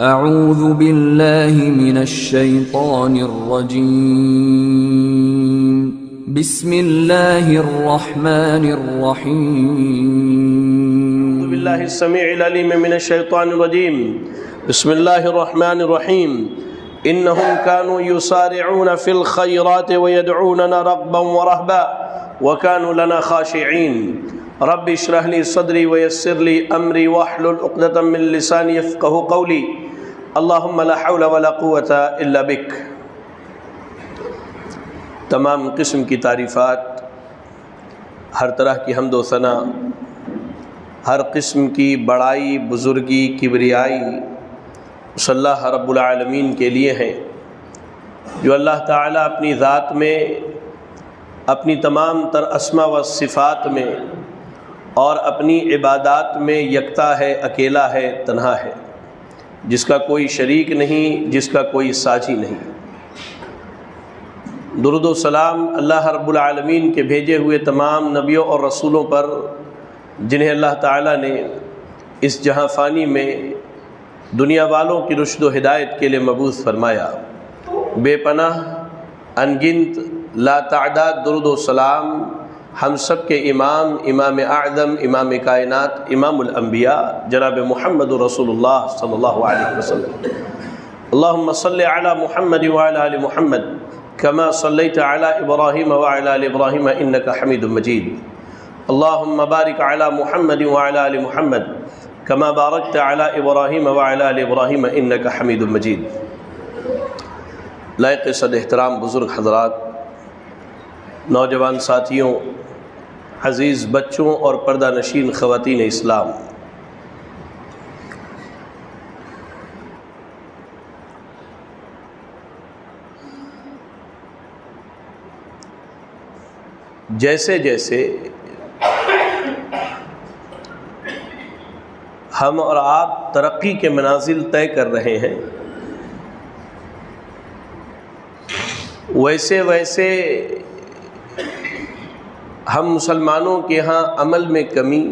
اعوذ باللہ من الشیطان الرجیم بسم اللہ الرحمن الرحیم اعوذ باللہ السمیع العلیم من الشیطان الرجیم بسم اللہ الرحمن الرحیم انہم كانوا يسارعون في الخيرات ويدعوننا رغبا ورهبا وكانوا لنا خاشعين رب اشرح لي صدري ويسر لي امري واحلل عقدة من لساني يفقهوا قولي اللهم لا حول ولا قوة الا بك۔ تمام قسم کی تعریفات، ہر طرح کی حمد و ثنا، ہر قسم کی بڑائی، بزرگی، کبریائی صلی اللہ رب العالمین کے لیے ہیں، جو اللہ تعالیٰ اپنی ذات میں، اپنی تمام تر اسماء و صفات میں اور اپنی عبادات میں یکتا ہے، اکیلا ہے، تنہا ہے، جس کا کوئی شریک نہیں، جس کا کوئی ساجی نہیں۔ درود و سلام اللہ رب العالمین کے بھیجے ہوئے تمام نبیوں اور رسولوں پر، جنہیں اللہ تعالیٰ نے اس جہاں فانی میں دنیا والوں کی رشد و ہدایت کے لیے مبعوث فرمایا۔ بے پناہ، انگنت، لا تعداد درود و سلام ہم سب کے امام، امام اعظم، امام کائنات، امام الانبیاء جناب محمد رسول اللہ صلی اللہ علیہ وسلم۔ اللہم صلی علی محمد وعلی آل محمد کما صلیت علی ابراہیم وعلی آل ابراہیم انک حمید مجید۔ اللہم بارک علی محمد وعلی آل محمد کما بارکت علی ابراہیم وعلی آل ابراہیم انک حمید مجید۔ لائق صد احترام بزرگ حضرات، نوجوان ساتھیوں، عزیز بچوں اور پردہ نشین خواتین اسلام، جیسے جیسے ہم اور آپ ترقی کے منازل طے کر رہے ہیں، ویسے ویسے ہم مسلمانوں کے ہاں عمل میں کمی،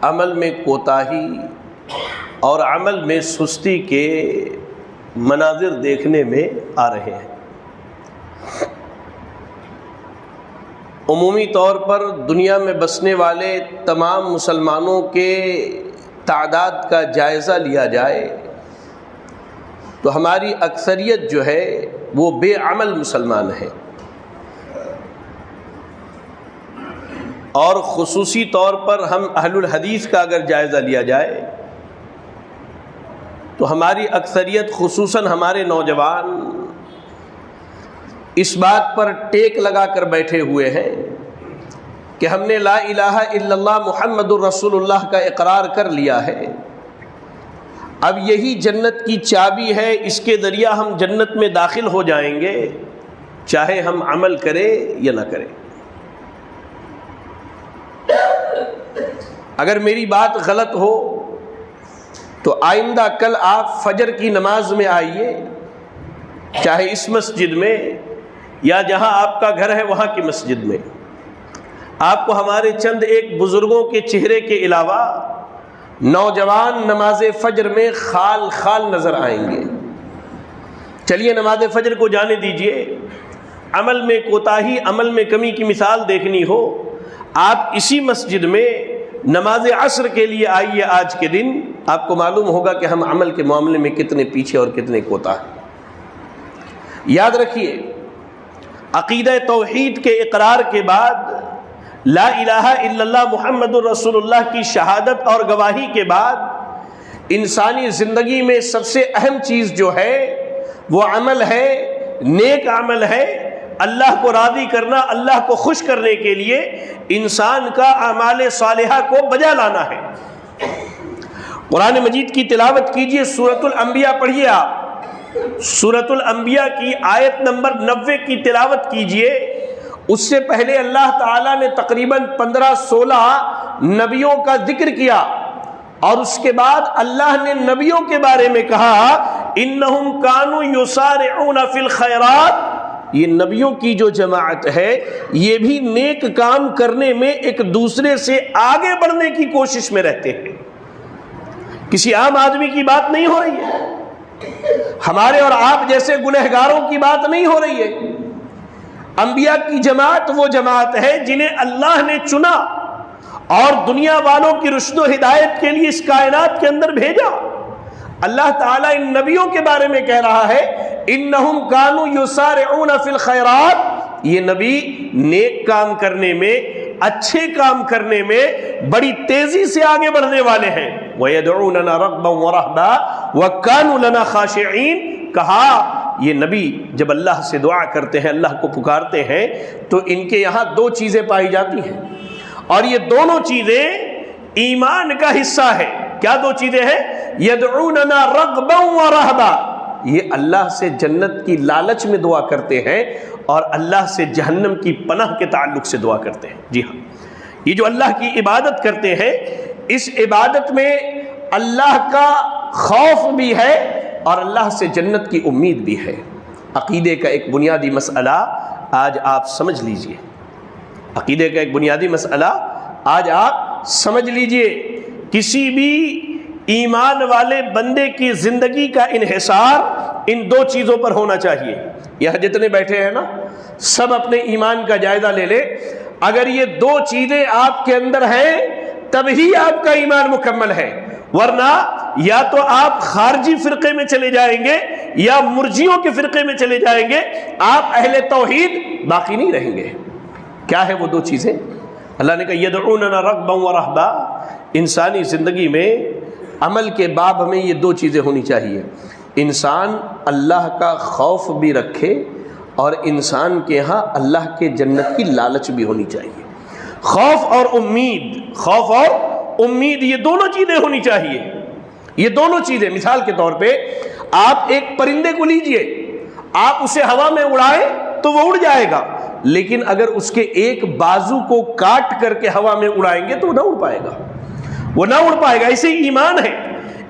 عمل میں کوتاہی اور عمل میں سستی کے مناظر دیکھنے میں آ رہے ہیں۔ عمومی طور پر دنیا میں بسنے والے تمام مسلمانوں کے تعداد کا جائزہ لیا جائے تو ہماری اکثریت جو ہے وہ بے عمل مسلمان ہے، اور خصوصی طور پر ہم اہل الحدیث کا اگر جائزہ لیا جائے تو ہماری اکثریت خصوصاً ہمارے نوجوان اس بات پر ٹیک لگا کر بیٹھے ہوئے ہیں کہ ہم نے لا الہ الا اللہ محمد الرسول اللہ کا اقرار کر لیا ہے، اب یہی جنت کی چابی ہے، اس کے ذریعہ ہم جنت میں داخل ہو جائیں گے، چاہے ہم عمل کریں یا نہ کریں۔ اگر میری بات غلط ہو تو آئندہ کل آپ فجر کی نماز میں آئیے، چاہے اس مسجد میں یا جہاں آپ کا گھر ہے وہاں کی مسجد میں، آپ کو ہمارے چند ایک بزرگوں کے چہرے کے علاوہ نوجوان نماز فجر میں خال خال نظر آئیں گے۔ چلیے نماز فجر کو جانے دیجئے، عمل میں کوتاہی، عمل میں کمی کی مثال دیکھنی ہو، آپ اسی مسجد میں نماز عصر کے لیے آئیے آج کے دن، آپ کو معلوم ہوگا کہ ہم عمل کے معاملے میں کتنے پیچھے اور کتنے کوتاہ ہیں۔ یاد رکھیے، عقیدہ توحید کے اقرار کے بعد، لا الہ الا اللہ محمد الرسول اللہ کی شہادت اور گواہی کے بعد، انسانی زندگی میں سب سے اہم چیز جو ہے وہ عمل ہے، نیک عمل ہے۔ اللہ کو راضی کرنا، اللہ کو خوش کرنے کے لیے انسان کا اعمال صالحہ کو بجا لانا ہے۔ قرآن مجید کی تلاوت کیجئے، سورۃ الانبیاء پڑھیے، آپ سورۃ الانبیاء کی آیت نمبر 90 کی تلاوت کیجئے۔ اس سے پہلے اللہ تعالیٰ نے تقریباً 15-16 نبیوں کا ذکر کیا، اور اس کے بعد اللہ نے نبیوں کے بارے میں کہا انہم کانوا یسارعون فی الخیرات، یہ نبیوں کی جو جماعت ہے یہ بھی نیک کام کرنے میں ایک دوسرے سے آگے بڑھنے کی کوشش میں رہتے ہیں۔ کسی عام آدمی کی بات نہیں ہو رہی ہے، ہمارے اور آپ جیسے گنہگاروں کی بات نہیں ہو رہی ہے۔ انبیاء کی جماعت وہ جماعت ہے جنہیں اللہ نے چنا اور دنیا والوں کی رشد و ہدایت کے لیے اس کائنات کے اندر بھیجا۔ اللہ تعالیٰ ان نبیوں کے بارے میں کہہ رہا ہے انہم کانوا یسارعون فی الخیرات، یہ نبی نیک کام کرنے میں، اچھے کام کرنے میں بڑی تیزی سے آگے بڑھنے والے ہیں۔ وَيَدْعُونَنَا رَغْبًا وَرَهْبًا وَكَانُوا لَنَا خَاشِعِينَ، کہا یہ نبی جب اللہ سے دعا کرتے ہیں، اللہ کو پکارتے ہیں، تو ان کے یہاں دو چیزیں پائی جاتی ہیں، اور یہ دونوں چیزیں ایمان کا حصہ ہے۔ کیا دو چیزیں ہیں؟ یدعوننا رغبا ورہبا، یہ اللہ سے جنت کی لالچ میں دعا کرتے ہیں اور اللہ سے جہنم کی پناہ کے تعلق سے دعا کرتے ہیں۔ جی ہاں، یہ جو اللہ کی عبادت کرتے ہیں، اس عبادت میں اللہ کا خوف بھی ہے اور اللہ سے جنت کی امید بھی ہے۔ عقیدے کا ایک بنیادی مسئلہ آج آپ سمجھ لیجئے، عقیدے کا ایک بنیادی مسئلہ آج آپ سمجھ لیجئے، کسی بھی ایمان والے بندے کی زندگی کا انحصار ان دو چیزوں پر ہونا چاہیے۔ یہاں جتنے بیٹھے ہیں نا، سب اپنے ایمان کا جائزہ لے لے، اگر یہ دو چیزیں آپ کے اندر ہیں تب ہی آپ کا ایمان مکمل ہے، ورنہ یا تو آپ خارجی فرقے میں چلے جائیں گے یا مرجیوں کے فرقے میں چلے جائیں گے، آپ اہل توحید باقی نہیں رہیں گے۔ کیا ہے وہ دو چیزیں؟ اللہ نے کہا یدعوننا رغبا ورہبا، انسانی زندگی میں عمل کے باب میں یہ دو چیزیں ہونی چاہیے، انسان اللہ کا خوف بھی رکھے اور انسان کے ہاں اللہ کے جنت کی لالچ بھی ہونی چاہیے۔ خوف اور امید، خوف اور امید، یہ دونوں چیزیں ہونی چاہیے۔ یہ دونوں چیزیں، مثال کے طور پہ آپ ایک پرندے کو لیجئے، آپ اسے ہوا میں اڑائیں تو وہ اڑ جائے گا، لیکن اگر اس کے ایک بازو کو کاٹ کر کے ہوا میں اڑائیں گے تو وہ نہ اڑ پائے گا، وہ نہ اڑ پائے گا۔ ایسے ایمان ہے،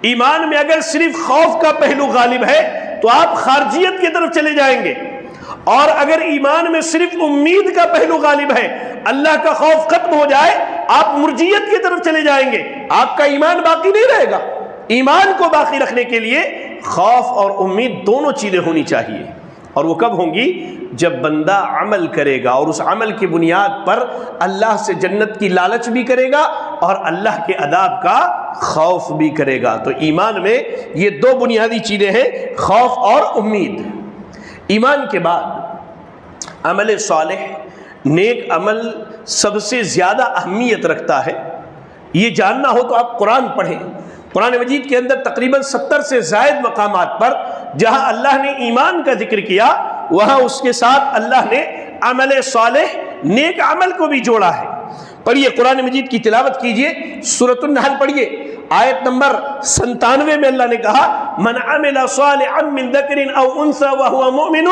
ایمان میں اگر صرف خوف کا پہلو غالب ہے تو آپ خارجیت کی طرف چلے جائیں گے، اور اگر ایمان میں صرف امید کا پہلو غالب ہے، اللہ کا خوف ختم ہو جائے، آپ مرجیت کی طرف چلے جائیں گے، آپ کا ایمان باقی نہیں رہے گا۔ ایمان کو باقی رکھنے کے لیے خوف اور امید دونوں چیزیں ہونی چاہیے، اور وہ کب ہوں گی؟ جب بندہ عمل کرے گا اور اس عمل کی بنیاد پر اللہ سے جنت کی لالچ بھی کرے گا اور اللہ کے عذاب کا خوف بھی کرے گا۔ تو ایمان میں یہ دو بنیادی چیزیں ہیں، خوف اور امید۔ ایمان کے بعد عمل صالح، نیک عمل سب سے زیادہ اہمیت رکھتا ہے۔ یہ جاننا ہو تو آپ قرآن پڑھیں۔ قرآن مجید کے اندر تقریباً 70 سے زائد مقامات پر جہاں اللہ نے ایمان کا ذکر کیا، وہاں اس کے ساتھ اللہ نے عمل صالح، نیک عمل کو بھی جوڑا ہے۔ پڑھیے قرآن مجید کی تلاوت کیجئے، سورۃ النحل پڑھیے، آیت نمبر 97 میں اللہ نے کہا من عمل صالحا من ذکر او انثى وهو مؤمن،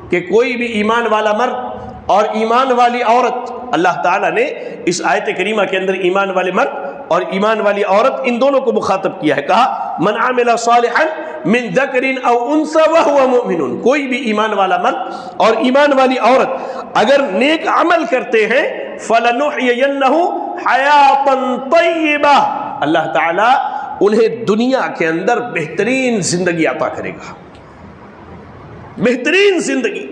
کہ کوئی بھی ایمان والا مرد اور ایمان والی عورت، اللہ تعالیٰ نے اس آیت کریمہ کے اندر ایمان والے مرد اور ایمان والی عورت ان دونوں کو مخاطب کیا ہے، کہا من عمل صالحا من ذکر او انثى وهو مؤمن، کوئی بھی ایمان والا مرد اور ایمان والی عورت اگر نیک عمل کرتے ہیں فَلَنُحْيِيَنَّهُ حَيَاةً طَيِّبَةً، اللہ تعالیٰ انہیں دنیا کے اندر بہترین زندگی عطا کرے گا۔ بہترین زندگی،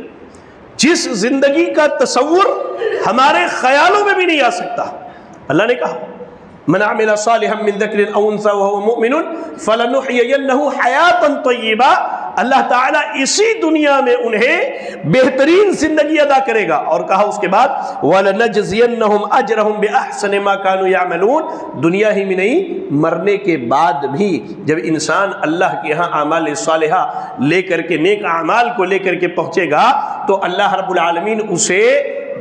جس زندگی کا تصور ہمارے خیالوں میں بھی نہیں آ سکتا۔ اللہ نے کہا من عمل صالحا من ذکر او انثى وهو مؤمن فلنحيينه حیاة طیبہ، اللہ تعالیٰ اسی دنیا میں انہیں بہترین زندگی عطا کرے گا، اور کہا اس کے بعد وَلَنَجْزِيَنَّهُمْ أَجْرَهُمْ بِأَحْسَنِ مَا كَانُوا يَعْمَلُونَ، دنیا ہی میں نہیں مرنے کے بعد بھی جب انسان اللہ کے ہاں اعمال صالحہ لے کر کے، نیک اعمال کو لے کر کے پہنچے گا تو اللہ رب العالمین اسے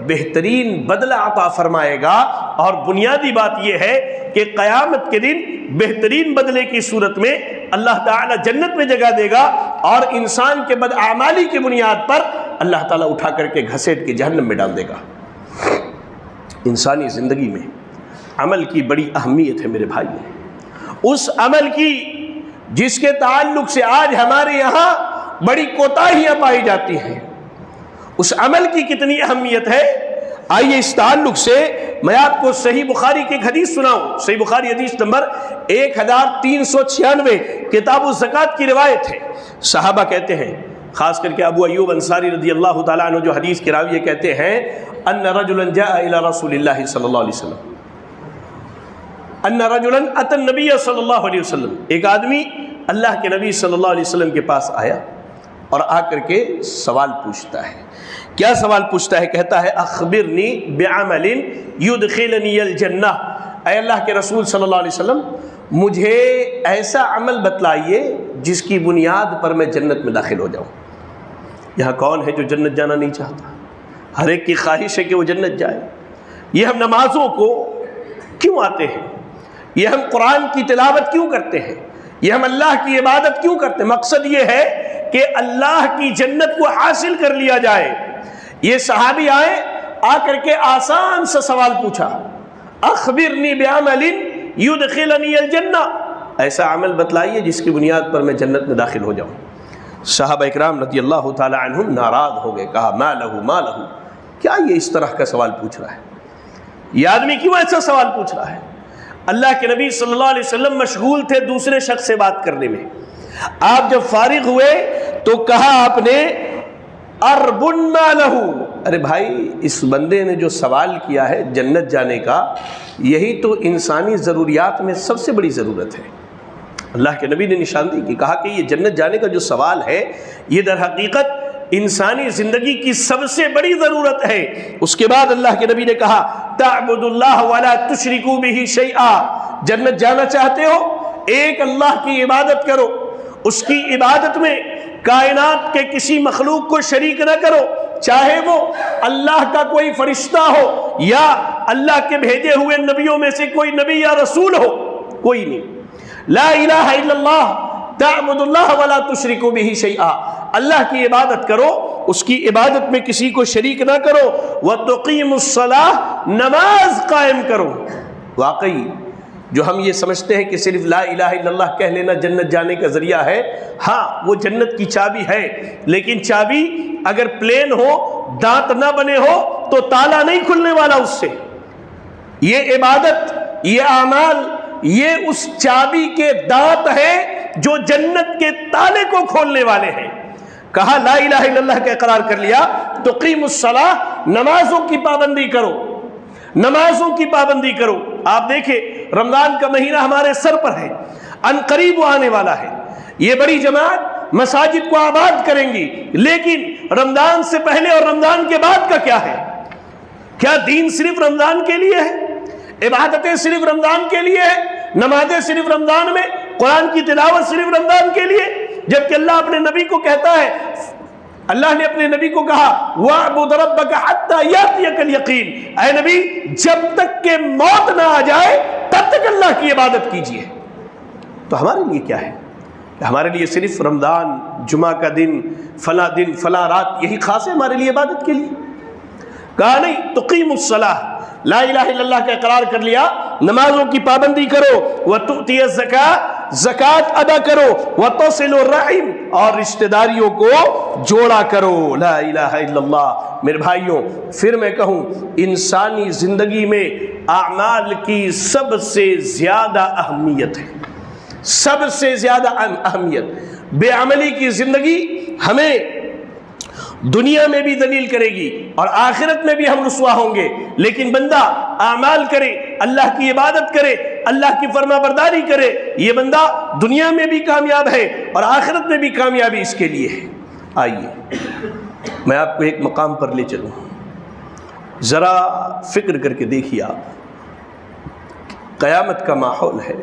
بہترین بدلہ عطا فرمائے گا۔ اور بنیادی بات یہ ہے کہ قیامت کے دن بہترین بدلے کی صورت میں اللہ تعالیٰ جنت میں جگہ دے گا، اور انسان کے بدعمالی کی بنیاد پر اللہ تعالیٰ اٹھا کر کے گھسیٹ کے جہنم میں ڈال دے گا۔ انسانی زندگی میں عمل کی بڑی اہمیت ہے میرے بھائی، اس عمل کی جس کے تعلق سے آج ہمارے یہاں بڑی کوتاہیاں پائی جاتی ہیں، اس عمل کی کتنی اہمیت ہے۔ آئیے اس تعلق سے میں آپ کو صحیح بخاری کی ایک حدیث سناؤں. صحیح بخاری حدیث نمبر 1396 کتاب الزکات کی روایت ہے. صحابہ کہتے ہیں، خاص کر کے ابو ایوب انصاری رضی اللہ تعالیٰ عنہ جو حدیث کے راوی کہتے ہیں، ان رجلا جاء الى رسول اللہ صلی اللہ علیہ وسلم، ان رجلا اتى النبی صلی اللہ علیہ وسلم، ایک آدمی اللہ کے نبی صلی اللہ علیہ وسلم کے پاس آیا اور آ کر کے سوال پوچھتا ہے. کیا سوال پوچھتا ہے؟ کہتا ہے اخبرنی بعمل یدخلنی الجنہ، اے اللہ کے رسول صلی اللہ علیہ وسلم مجھے ایسا عمل بتلائیے جس کی بنیاد پر میں جنت میں داخل ہو جاؤں. یہاں کون ہے جو جنت جانا نہیں چاہتا؟ ہر ایک کی خواہش ہے کہ وہ جنت جائے. یہ ہم نمازوں کو کیوں آتے ہیں؟ یہ ہم قرآن کی تلاوت کیوں کرتے ہیں؟ یہ ہم اللہ کی عبادت کیوں کرتے ہیں؟ مقصد یہ ہے کہ اللہ کی جنت کو حاصل کر لیا جائے. یہ صحابی آئے، آ کر کے آسان سا سوال پوچھا، اخبرنی بعمل یدخلنی الجنہ، ایسا عمل بتلائیے جس کی بنیاد پر میں جنت میں داخل ہو جاؤں. صحابہ اکرام رضی اللہ تعالی عنہم ناراض ہو گئے، کہا ما لہو، کیا یہ اس طرح کا سوال پوچھ رہا ہے؟ یہ آدمی کیوں ایسا سوال پوچھ رہا ہے؟ اللہ کے نبی صلی اللہ علیہ وسلم مشغول تھے دوسرے شخص سے بات کرنے میں. آپ جب فارغ ہوئے تو کہا آپ نے اربن ما لہو، ارے بھائی اس بندے نے جو سوال کیا ہے جنت جانے کا، یہی تو انسانی ضروریات میں سب سے بڑی ضرورت ہے. اللہ کے نبی نے نشاندہی کی، کہا کہ یہ جنت جانے کا جو سوال ہے یہ در حقیقت انسانی زندگی کی سب سے بڑی ضرورت ہے. اس کے بعد اللہ کے نبی نے کہا تعبد اللہ ولا تشرکوا بہ شیئا، جنت جانا چاہتے ہو ایک اللہ کی عبادت کرو، اس کی عبادت میں کائنات کے کسی مخلوق کو شریک نہ کرو، چاہے وہ اللہ کا کوئی فرشتہ ہو یا اللہ کے بھیجے ہوئے نبیوں میں سے کوئی نبی یا رسول ہو، کوئی نہیں. لا الہ الا اللہ تعبد اللہ ولا تشرکوا بہ شیئا، اللہ کی عبادت کرو، اس کی عبادت میں کسی کو شریک نہ کرو. وَتُقِيمُ الصَّلَاةَ، نماز قائم کرو. واقعی جو ہم یہ سمجھتے ہیں کہ صرف لا الہ الا اللہ کہہ لینا جنت جانے کا ذریعہ ہے، ہاں وہ جنت کی چابی ہے، لیکن چابی اگر پلین ہو، دانت نہ بنے ہو تو تالا نہیں کھلنے والا اس سے. یہ عبادت، یہ اعمال، یہ اس چابی کے دانت ہیں جو جنت کے تالے کو کھولنے والے ہیں. کہا لا الہ الا اللہ کا اقرار کر لیا، تقیم الصلاۃ، نمازوں کی پابندی کرو، نمازوں کی پابندی کرو. آپ دیکھیں رمضان کا مہینہ ہمارے سر پر ہے، ان قریب آنے والا ہے. یہ بڑی جماعت مساجد کو آباد کریں گی، لیکن رمضان سے پہلے اور رمضان کے بعد کا کیا ہے؟ کیا دین صرف رمضان کے لیے ہے؟ عبادتیں صرف رمضان کے لیے ہے؟ نمازیں صرف رمضان میں؟ قرآن کی تلاوت صرف رمضان کے لیے؟ جبکہ اللہ اپنے نبی کو کہتا ہے، اللہ نے اپنے نبی کو کہا وَاعْبُدْ رَبَّكَ حَتَّى يَأْتِيَكَ الْيَقِينُ، اے نبی جب تک کہ موت نہ آ جائے تب تک اللہ کی عبادت کیجئے. تو ہمارے لیے کیا ہے؟ ہمارے لیے صرف رمضان، جمعہ کا دن، فلاں رات یہی خاص ہے ہمارے لیے عبادت کے لیے؟ کہا نہیں، تقیم الصلاۃ، لا الہ الا اللہ کا اقرار کر لیا، نمازوں کی پابندی کرو، وَتُؤْتِيَ الزَّكَاةَ، زکوٰۃ ادا کرو، وَتَصِلُ الرَّحِمَ، اور رشتہ داریوں کو جوڑا کرو. لا الہ الا اللہ. میرے بھائیوں پھر میں کہوں، انسانی زندگی میں اعمال کی سب سے زیادہ اہمیت ہے، سب سے زیادہ اہمیت. بے عملی کی زندگی ہمیں دنیا میں بھی ذلیل کرے گی اور آخرت میں بھی ہم رسوا ہوں گے. لیکن بندہ اعمال کرے، اللہ کی عبادت کرے، اللہ کی فرما برداری کرے، یہ بندہ دنیا میں بھی کامیاب ہے اور آخرت میں بھی کامیابی اس کے لیے ہے. آئیے میں آپ کو ایک مقام پر لے چلوں، ذرا فکر کر کے دیکھیے. آپ قیامت کا ماحول ہے،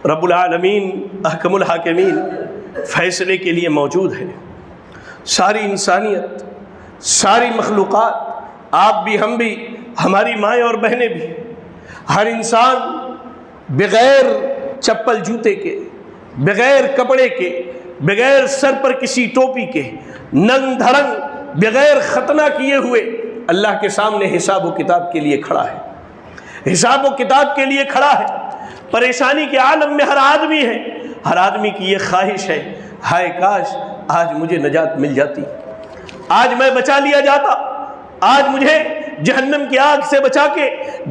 رب العالمین احکم الحاکمین فیصلے کے لیے موجود ہے. ساری انسانیت، ساری مخلوقات، آپ بھی، ہم بھی، ہماری مائیں اور بہنیں بھی، ہر انسان بغیر چپل جوتے کے، بغیر کپڑے کے، بغیر سر پر کسی ٹوپی کے، ننگ دھڑنگ، بغیر ختنہ کیے ہوئے اللہ کے سامنے حساب و کتاب کے لیے کھڑا ہے. حساب و کتاب کے لیے کھڑا ہے. پریشانی کے عالم میں ہر آدمی ہے. ہر آدمی کی یہ خواہش ہے، ہائے کاش آج مجھے نجات مل جاتی، آج میں بچا لیا جاتا، آج مجھے جہنم کی آگ سے بچا کے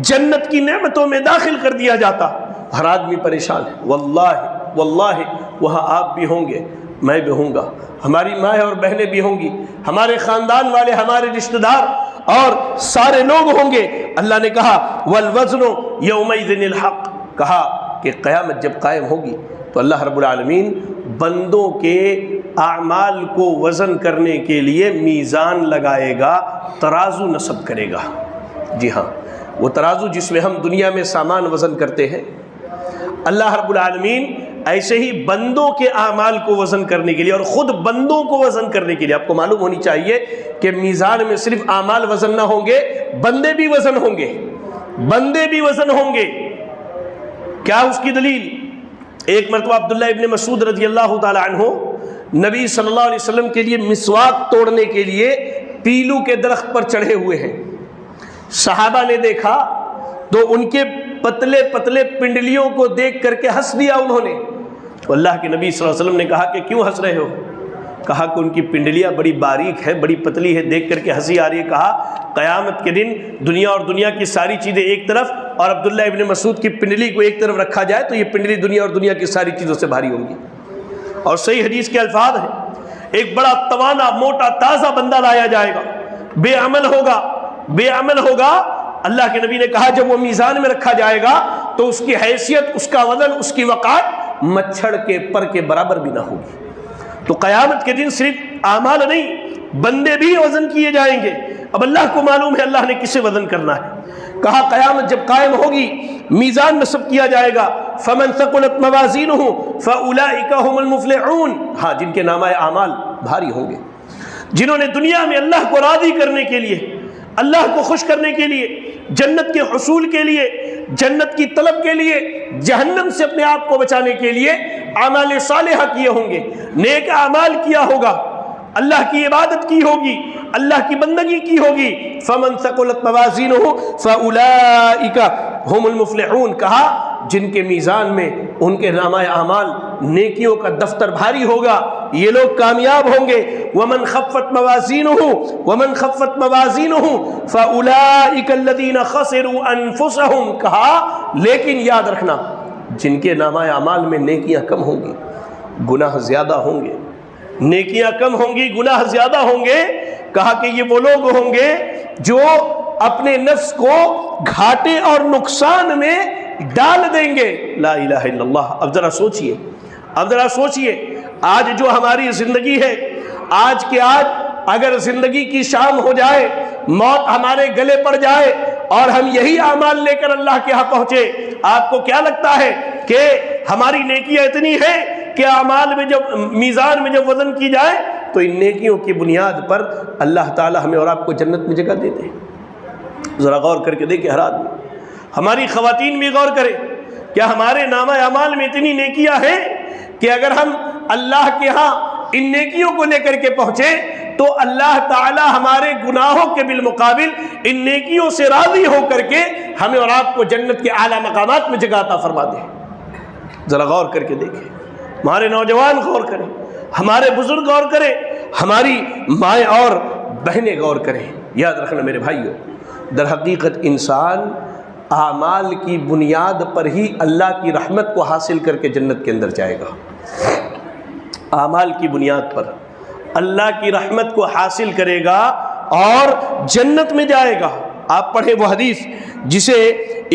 جنت کی نعمتوں میں داخل کر دیا جاتا. ہر آدمی پریشان ہے. واللہ وہاں آپ بھی ہوں گے، میں بھی ہوں گا، ہماری مائیں اور بہنیں بھی ہوں گی، ہمارے خاندان والے، ہمارے رشتہ دار اور سارے لوگ ہوں گے. اللہ نے کہا والوزن یومئذ الحق، کہا کہ قیامت جب قائم ہوگی تو اللہ رب العالمین بندوں کے اعمال کو وزن کرنے کے لیے میزان لگائے گا، ترازو نصب کرے گا. جی ہاں، وہ ترازو جس میں ہم دنیا میں سامان وزن کرتے ہیں، اللہ رب العالمین ایسے ہی بندوں کے اعمال کو وزن کرنے کے لیے اور خود بندوں کو وزن کرنے کے لیے. آپ کو معلوم ہونی چاہیے کہ میزان میں صرف اعمال وزن نہ ہوں گے، بندے بھی وزن ہوں گے، بندے بھی وزن ہوں گے. کیا اس کی دلیل؟ ایک مرتبہ عبداللہ ابن مسعود رضی اللہ تعالی عنہ نبی صلی اللہ علیہ وسلم کے لیے مسواک توڑنے کے لیے پیلو کے درخت پر چڑھے ہوئے ہیں. صحابہ نے دیکھا تو ان کے پتلے پتلے پنڈلیوں کو دیکھ کر کے ہنس دیا انہوں نے. تو اللہ کے نبی صلی اللہ علیہ وسلم نے کہا کہ کیوں ہنس رہے ہو؟ کہا کہ ان کی پنڈلیاں بڑی باریک ہے، بڑی پتلی ہے، دیکھ کر کے ہنسی آ رہی ہے. کہا قیامت کے دن دنیا اور دنیا کی ساری چیزیں ایک طرف اور عبداللہ ابن مسعود کی پنڈلی کو ایک طرف رکھا جائے تو یہ پنڈلی دنیا اور دنیا کی ساری چیزوں سے بھاری ہوں گی. اور صحیح حدیث کے الفاظ ہیں، ایک بڑا توانا موٹا تازہ بندہ لایا جائے گا، بے عمل ہوگا. اللہ کے نبی نے کہا جب وہ میزان میں رکھا جائے گا تو اس کی حیثیت، اس کا وزن، اس کی وقار مچھڑ کے پر کے برابر بھی نہ ہوگی. تو قیامت کے دن صرف اعمال نہیں، بندے بھی وزن کیے جائیں گے. اب اللہ کو معلوم ہے اللہ نے کسے وزن کرنا ہے. کہا قیامت جب قائم ہوگی میزان نصب کیا جائے گا. فمن ثقلت موازینہ فاولئک هم المفلحون، ہاں جن کے نامہ اعمال بھاری ہوں گے، جنہوں نے دنیا میں اللہ کو راضی کرنے کے لیے، اللہ کو خوش کرنے کے لیے، جنت کے حصول کے لیے، جنت کی طلب کے لیے، جہنم سے اپنے آپ کو بچانے کے لیے اعمال صالحہ کیے ہوں گے، نیک اعمال کیا ہوگا، اللہ کی عبادت کی ہوگی، اللہ کی بندگی کی ہوگی. فمن ثقلت موازینہ فاولئک هم المفلحون، کہا جن کے میزان میں ان کے نامہ اعمال نیکیوں کا دفتر بھاری ہوگا یہ لوگ کامیاب ہوں گے. ومن خفت موازینہ فاولئک الذین خسروا انفسهم، کہا لیکن یاد رکھنا جن کے نامہ اعمال میں نیکیاں کم ہوں گی، گناہ زیادہ ہوں گے، نیکیاں کم ہوں گی، گناہ زیادہ ہوں گے. کہا کہ یہ وہ لوگ ہوں گے جو اپنے نفس کو گھاٹے اور نقصان میں ڈال دیں گے. لا الہ الا اللہ. اب ذرا سوچئے آج جو ہماری زندگی ہے، آج کے آج اگر زندگی کی شام ہو جائے، موت ہمارے گلے پڑ جائے اور ہم یہی اعمال لے کر اللہ کے ہاں پہنچے، آپ کو کیا لگتا ہے کہ ہماری نیکیاں اتنی ہیں کہ اعمال میں جب میزان میں جب وزن کی جائے تو ان نیکیوں کی بنیاد پر اللہ تعالی ہمیں اور آپ کو جنت میں جگہ دے دے؟ ذرا غور کر کے دیکھیں ہر آدمی، ہماری خواتین بھی غور کریں. کیا ہمارے نامہ اعمال میں اتنی نیکیاں ہیں کہ اگر ہم اللہ کے ہاں ان نیکیوں کو لے کر کے پہنچے تو اللہ تعالی ہمارے گناہوں کے بالمقابل ان نیکیوں سے راضی ہو کر کے ہمیں اور آپ کو جنت کے اعلیٰ مقامات میں جگہ عطا فرما دے؟ ذرا غور کر کے دیکھیں، ہمارے نوجوان غور کریں، ہمارے بزرگ غور کریں، ہماری مائیں اور بہنیں غور کریں. یاد رکھنا میرے بھائیوں، در حقیقت انسان اعمال کی بنیاد پر ہی اللہ کی رحمت کو حاصل کر کے جنت کے اندر جائے گا. اعمال کی بنیاد پر اللہ کی رحمت کو حاصل کرے گا اور جنت میں جائے گا. آپ پڑھیں وہ حدیث جسے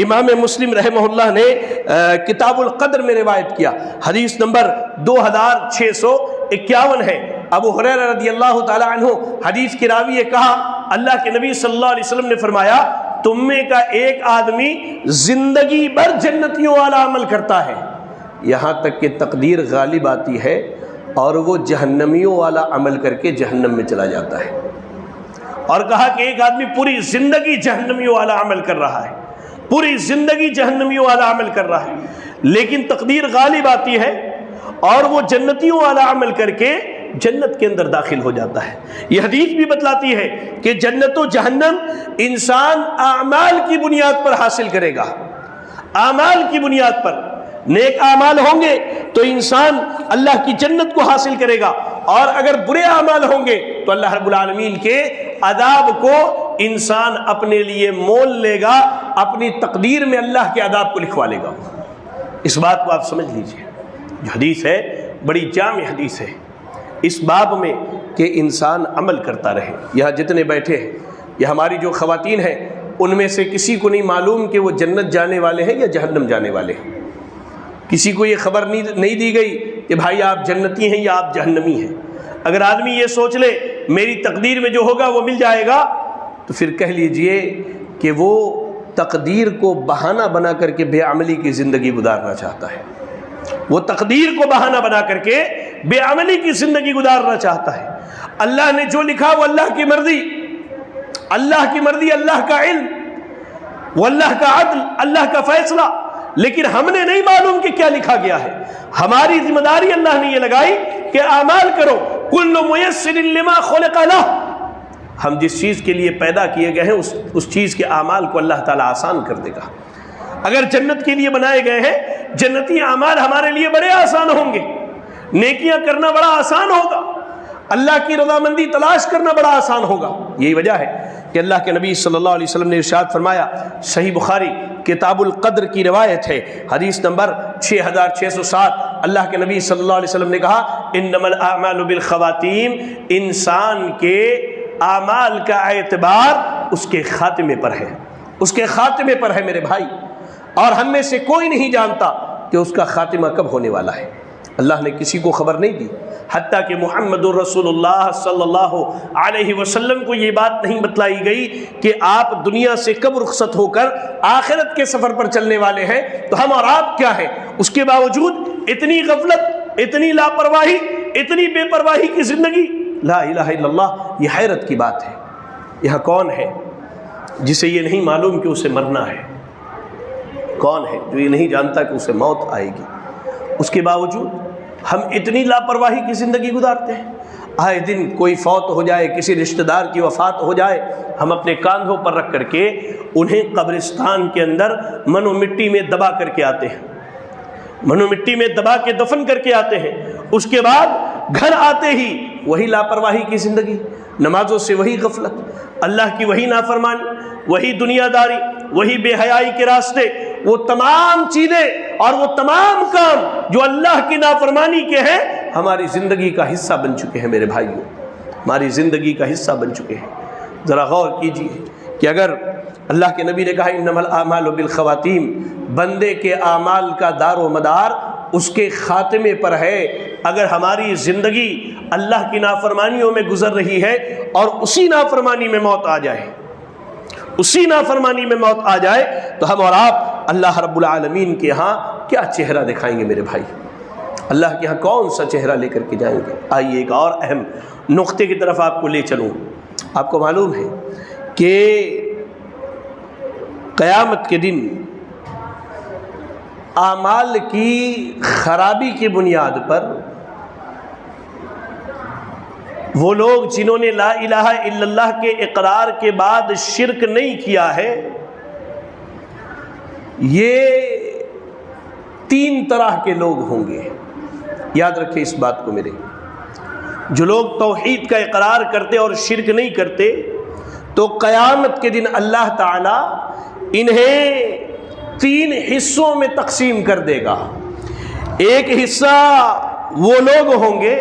امام مسلم رحمہ اللہ نے کتاب القدر میں روایت کیا، حدیث نمبر 2651 ہے. ابو ہریرہ رضی اللہ تعالی عنہ حدیث کی راوی ہے، کہا اللہ کے نبی صلی اللہ علیہ وسلم نے فرمایا تم میں کا ایک آدمی زندگی بھر جنتیوں والا عمل کرتا ہے یہاں تک کہ تقدیر غالب آتی ہے اور وہ جہنمیوں والا عمل کر کے جہنم میں چلا جاتا ہے. اور کہا کہ ایک آدمی پوری زندگی جہنمیوں والا عمل کر رہا ہے، پوری زندگی جہنمیوں والا عمل کر رہا ہے، لیکن تقدیر غالب آتی ہے اور وہ جنتیوں والا عمل کر کے جنت کے اندر داخل ہو جاتا ہے. یہ حدیث بھی بتلاتی ہے کہ جنت و جہنم انسان اعمال کی بنیاد پر حاصل کرے گا. اعمال کی بنیاد پر نیک اعمال ہوں گے تو انسان اللہ کی جنت کو حاصل کرے گا، اور اگر برے اعمال ہوں گے تو اللہ رب العالمین کے عذاب کو انسان اپنے لیے مول لے گا، اپنی تقدیر میں اللہ کے عذاب کو لکھوا لے گا۔ اس بات کو آپ سمجھ لیجئے، جو حدیث ہے بڑی جامع حدیث ہے اس باب میں کہ انسان عمل کرتا رہے۔ یہاں جتنے بیٹھے ہیں یا ہماری جو خواتین ہیں ان میں سے کسی کو نہیں معلوم کہ وہ جنت جانے والے ہیں یا جہنم جانے والے ہیں۔ کسی کو یہ خبر نہیں دی گئی کہ بھائی آپ جنتی ہیں یا آپ جہنمی ہیں۔ اگر آدمی یہ سوچ لے میری تقدیر میں جو ہوگا وہ مل جائے گا، تو پھر کہہ لیجئے کہ وہ تقدیر کو بہانہ بنا کر کے بے عملی کی زندگی گزارنا چاہتا ہے۔ وہ تقدیر کو بہانہ بنا کر کے بے عملی کی زندگی گزارنا چاہتا ہے۔ اللہ نے جو لکھا وہ اللہ کی مرضی، اللہ کی مرضی، اللہ کا علم، وہ اللہ کا عدل، اللہ کا فیصلہ، لیکن ہم نے نہیں معلوم کہ کیا لکھا گیا ہے۔ ہماری ذمہ داری اللہ نے یہ لگائی کہ اعمال کرو، کل میسر لما خلق لہ۔ ہم جس چیز کے لیے پیدا کیے گئے ہیں اس چیز کے اعمال کو اللہ تعالیٰ آسان کر دے گا۔ اگر جنت کے لیے بنائے گئے ہیں، جنتی اعمال ہمارے لیے بڑے آسان ہوں گے، نیکیاں کرنا بڑا آسان ہوگا، اللہ کی رضامندی تلاش کرنا بڑا آسان ہوگا۔ یہی وجہ ہے کہ اللہ کے نبی صلی اللہ علیہ وسلم نے ارشاد فرمایا، صحیح بخاری کتاب القدر کی روایت ہے، حدیث نمبر 6607، اللہ کے نبی صلی اللہ علیہ وسلم نے کہا انما الاعمال بالخواتیم، انسان کے اعمال کا اعتبار اس کے خاتمے پر ہے، اس کے خاتمے پر ہے میرے بھائی، اور ہم میں سے کوئی نہیں جانتا کہ اس کا خاتمہ کب ہونے والا ہے۔ اللہ نے کسی کو خبر نہیں دی، حتیٰ کہ محمد الرسول اللہ صلی اللہ علیہ وسلم کو یہ بات نہیں بتلائی گئی کہ آپ دنیا سے کب رخصت ہو کر آخرت کے سفر پر چلنے والے ہیں، تو ہم اور آپ کیا ہیں؟ اس کے باوجود اتنی غفلت، اتنی لاپرواہی، اتنی بے پرواہی کی زندگی، لا الہ الا اللہ، یہ حیرت کی بات ہے۔ یہاں کون ہے جسے یہ نہیں معلوم کہ اسے مرنا ہے؟ کون ہے جو یہ نہیں جانتا کہ اسے موت آئے گی؟ اس کے باوجود ہم اتنی لاپرواہی کی زندگی گزارتے ہیں۔ آئے دن کوئی فوت ہو جائے، کسی رشتہ دار کی وفات ہو جائے، ہم اپنے کاندھوں پر رکھ کر کے انہیں قبرستان کے اندر منو مٹی میں دبا کر کے آتے ہیں، منو مٹی میں دبا کے دفن کر کے آتے ہیں۔ اس کے بعد گھر آتے ہی وہی لاپرواہی کی زندگی، نمازوں سے وہی غفلت، اللہ کی وہی نافرمانی، وہی دنیا داری، وہی بے حیائی کے راستے، وہ تمام چیزیں اور وہ تمام کام جو اللہ کی نافرمانی کے ہیں ہماری زندگی کا حصہ بن چکے ہیں۔ میرے بھائیوں، ہماری زندگی کا حصہ بن چکے ہیں۔ ذرا غور کیجئے کہ اگر اللہ کے نبی نے کہا انما الاعمال بالخواتیم، بندے کے اعمال کا دار و مدار اس کے خاتمے پر ہے۔ اگر ہماری زندگی اللہ کی نافرمانیوں میں گزر رہی ہے اور اسی نافرمانی میں موت آ جائے، اسی نافرمانی میں موت آ جائے، تو ہم اور آپ اللہ رب العالمین کے ہاں کیا چہرہ دکھائیں گے میرے بھائی؟ اللہ کے ہاں کون سا چہرہ لے کر کے جائیں گے؟ آئیے ایک اور اہم نقطے کی طرف آپ کو لے چلوں۔ آپ کو معلوم ہے کہ قیامت کے دن اعمال کی خرابی کی بنیاد پر وہ لوگ جنہوں نے لا الہ الا اللہ کے اقرار کے بعد شرک نہیں کیا ہے، یہ 3 طرح کے لوگ ہوں گے۔ یاد رکھیں اس بات کو میرے، جو لوگ توحید کا اقرار کرتے اور شرک نہیں کرتے، تو قیامت کے دن اللہ تعالیٰ انہیں 3 حصوں میں تقسیم کر دے گا۔ ایک حصہ وہ لوگ ہوں گے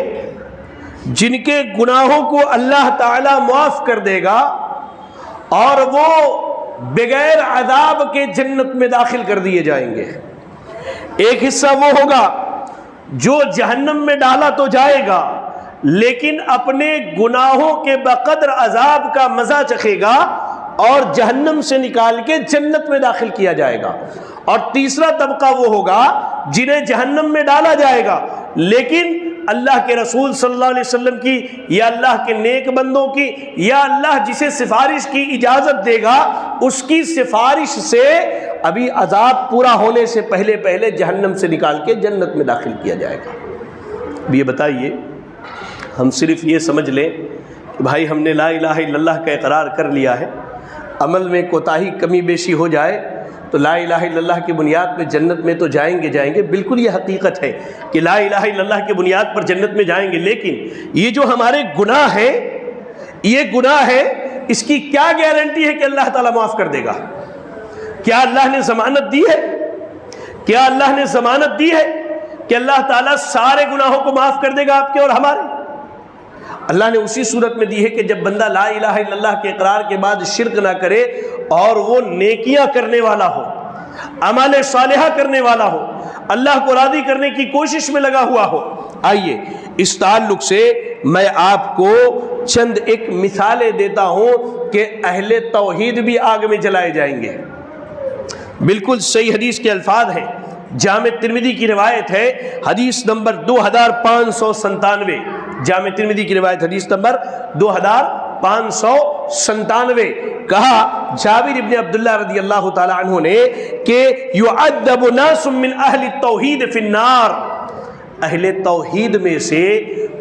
جن کے گناہوں کو اللہ تعالیٰ معاف کر دے گا اور وہ بغیر عذاب کے جنت میں داخل کر دیے جائیں گے۔ ایک حصہ وہ ہوگا جو جہنم میں ڈالا تو جائے گا لیکن اپنے گناہوں کے بقدر عذاب کا مزہ چکھے گا اور جہنم سے نکال کے جنت میں داخل کیا جائے گا۔ اور تیسرا طبقہ وہ ہوگا جنہیں جہنم میں ڈالا جائے گا لیکن اللہ کے رسول صلی اللہ علیہ وسلم کی یا اللہ کے نیک بندوں کی یا اللہ جسے سفارش کی اجازت دے گا اس کی سفارش سے ابھی عذاب پورا ہونے سے پہلے پہلے جہنم سے نکال کے جنت میں داخل کیا جائے گا۔ اب یہ بتائیے، ہم صرف یہ سمجھ لیں کہ بھائی ہم نے لا الہ الا اللہ کا اقرار کر لیا ہے، عمل میں کوتاہی کمی بیشی ہو جائے تو لا الہ الا اللہ کی بنیاد پہ جنت میں تو جائیں گے، بالکل یہ حقیقت ہے کہ لا الہ الا اللہ کی بنیاد پر جنت میں جائیں گے، لیکن یہ جو ہمارے گناہ ہیں، یہ گناہ ہے اس کی کیا گارنٹی ہے کہ اللہ تعالیٰ معاف کر دے گا؟ کیا اللہ نے ضمانت دی ہے؟ کیا اللہ نے ضمانت دی ہے کہ اللہ تعالیٰ سارے گناہوں کو معاف کر دے گا آپ کے اور ہمارے؟ اللہ نے اسی صورت میں دی ہے کہ جب بندہ لا الہ الا اللہ کے اقرار کے بعد شرک نہ کرے اور وہ نیکیاں کرنے والا ہو، اعمال صالحہ کرنے والا ہو، اللہ کو راضی کرنے کی کوشش میں لگا ہوا ہو۔ آئیے اس تعلق سے میں آپ کو چند ایک مثالیں دیتا ہوں کہ اہل توحید بھی آگ میں جلائے جائیں گے۔ بالکل صحیح حدیث کے الفاظ ہیں، جامع ترمذی کی روایت ہے، حدیث نمبر 2597، جامع ترمذی کی روایت حدیث نمبر 2597۔ کہا جابر ابن عبداللہ رضی اللہ تعالی عنہ نے کہ یعذب ناس من اہل التوحید فی النار، اہل توحید میں سے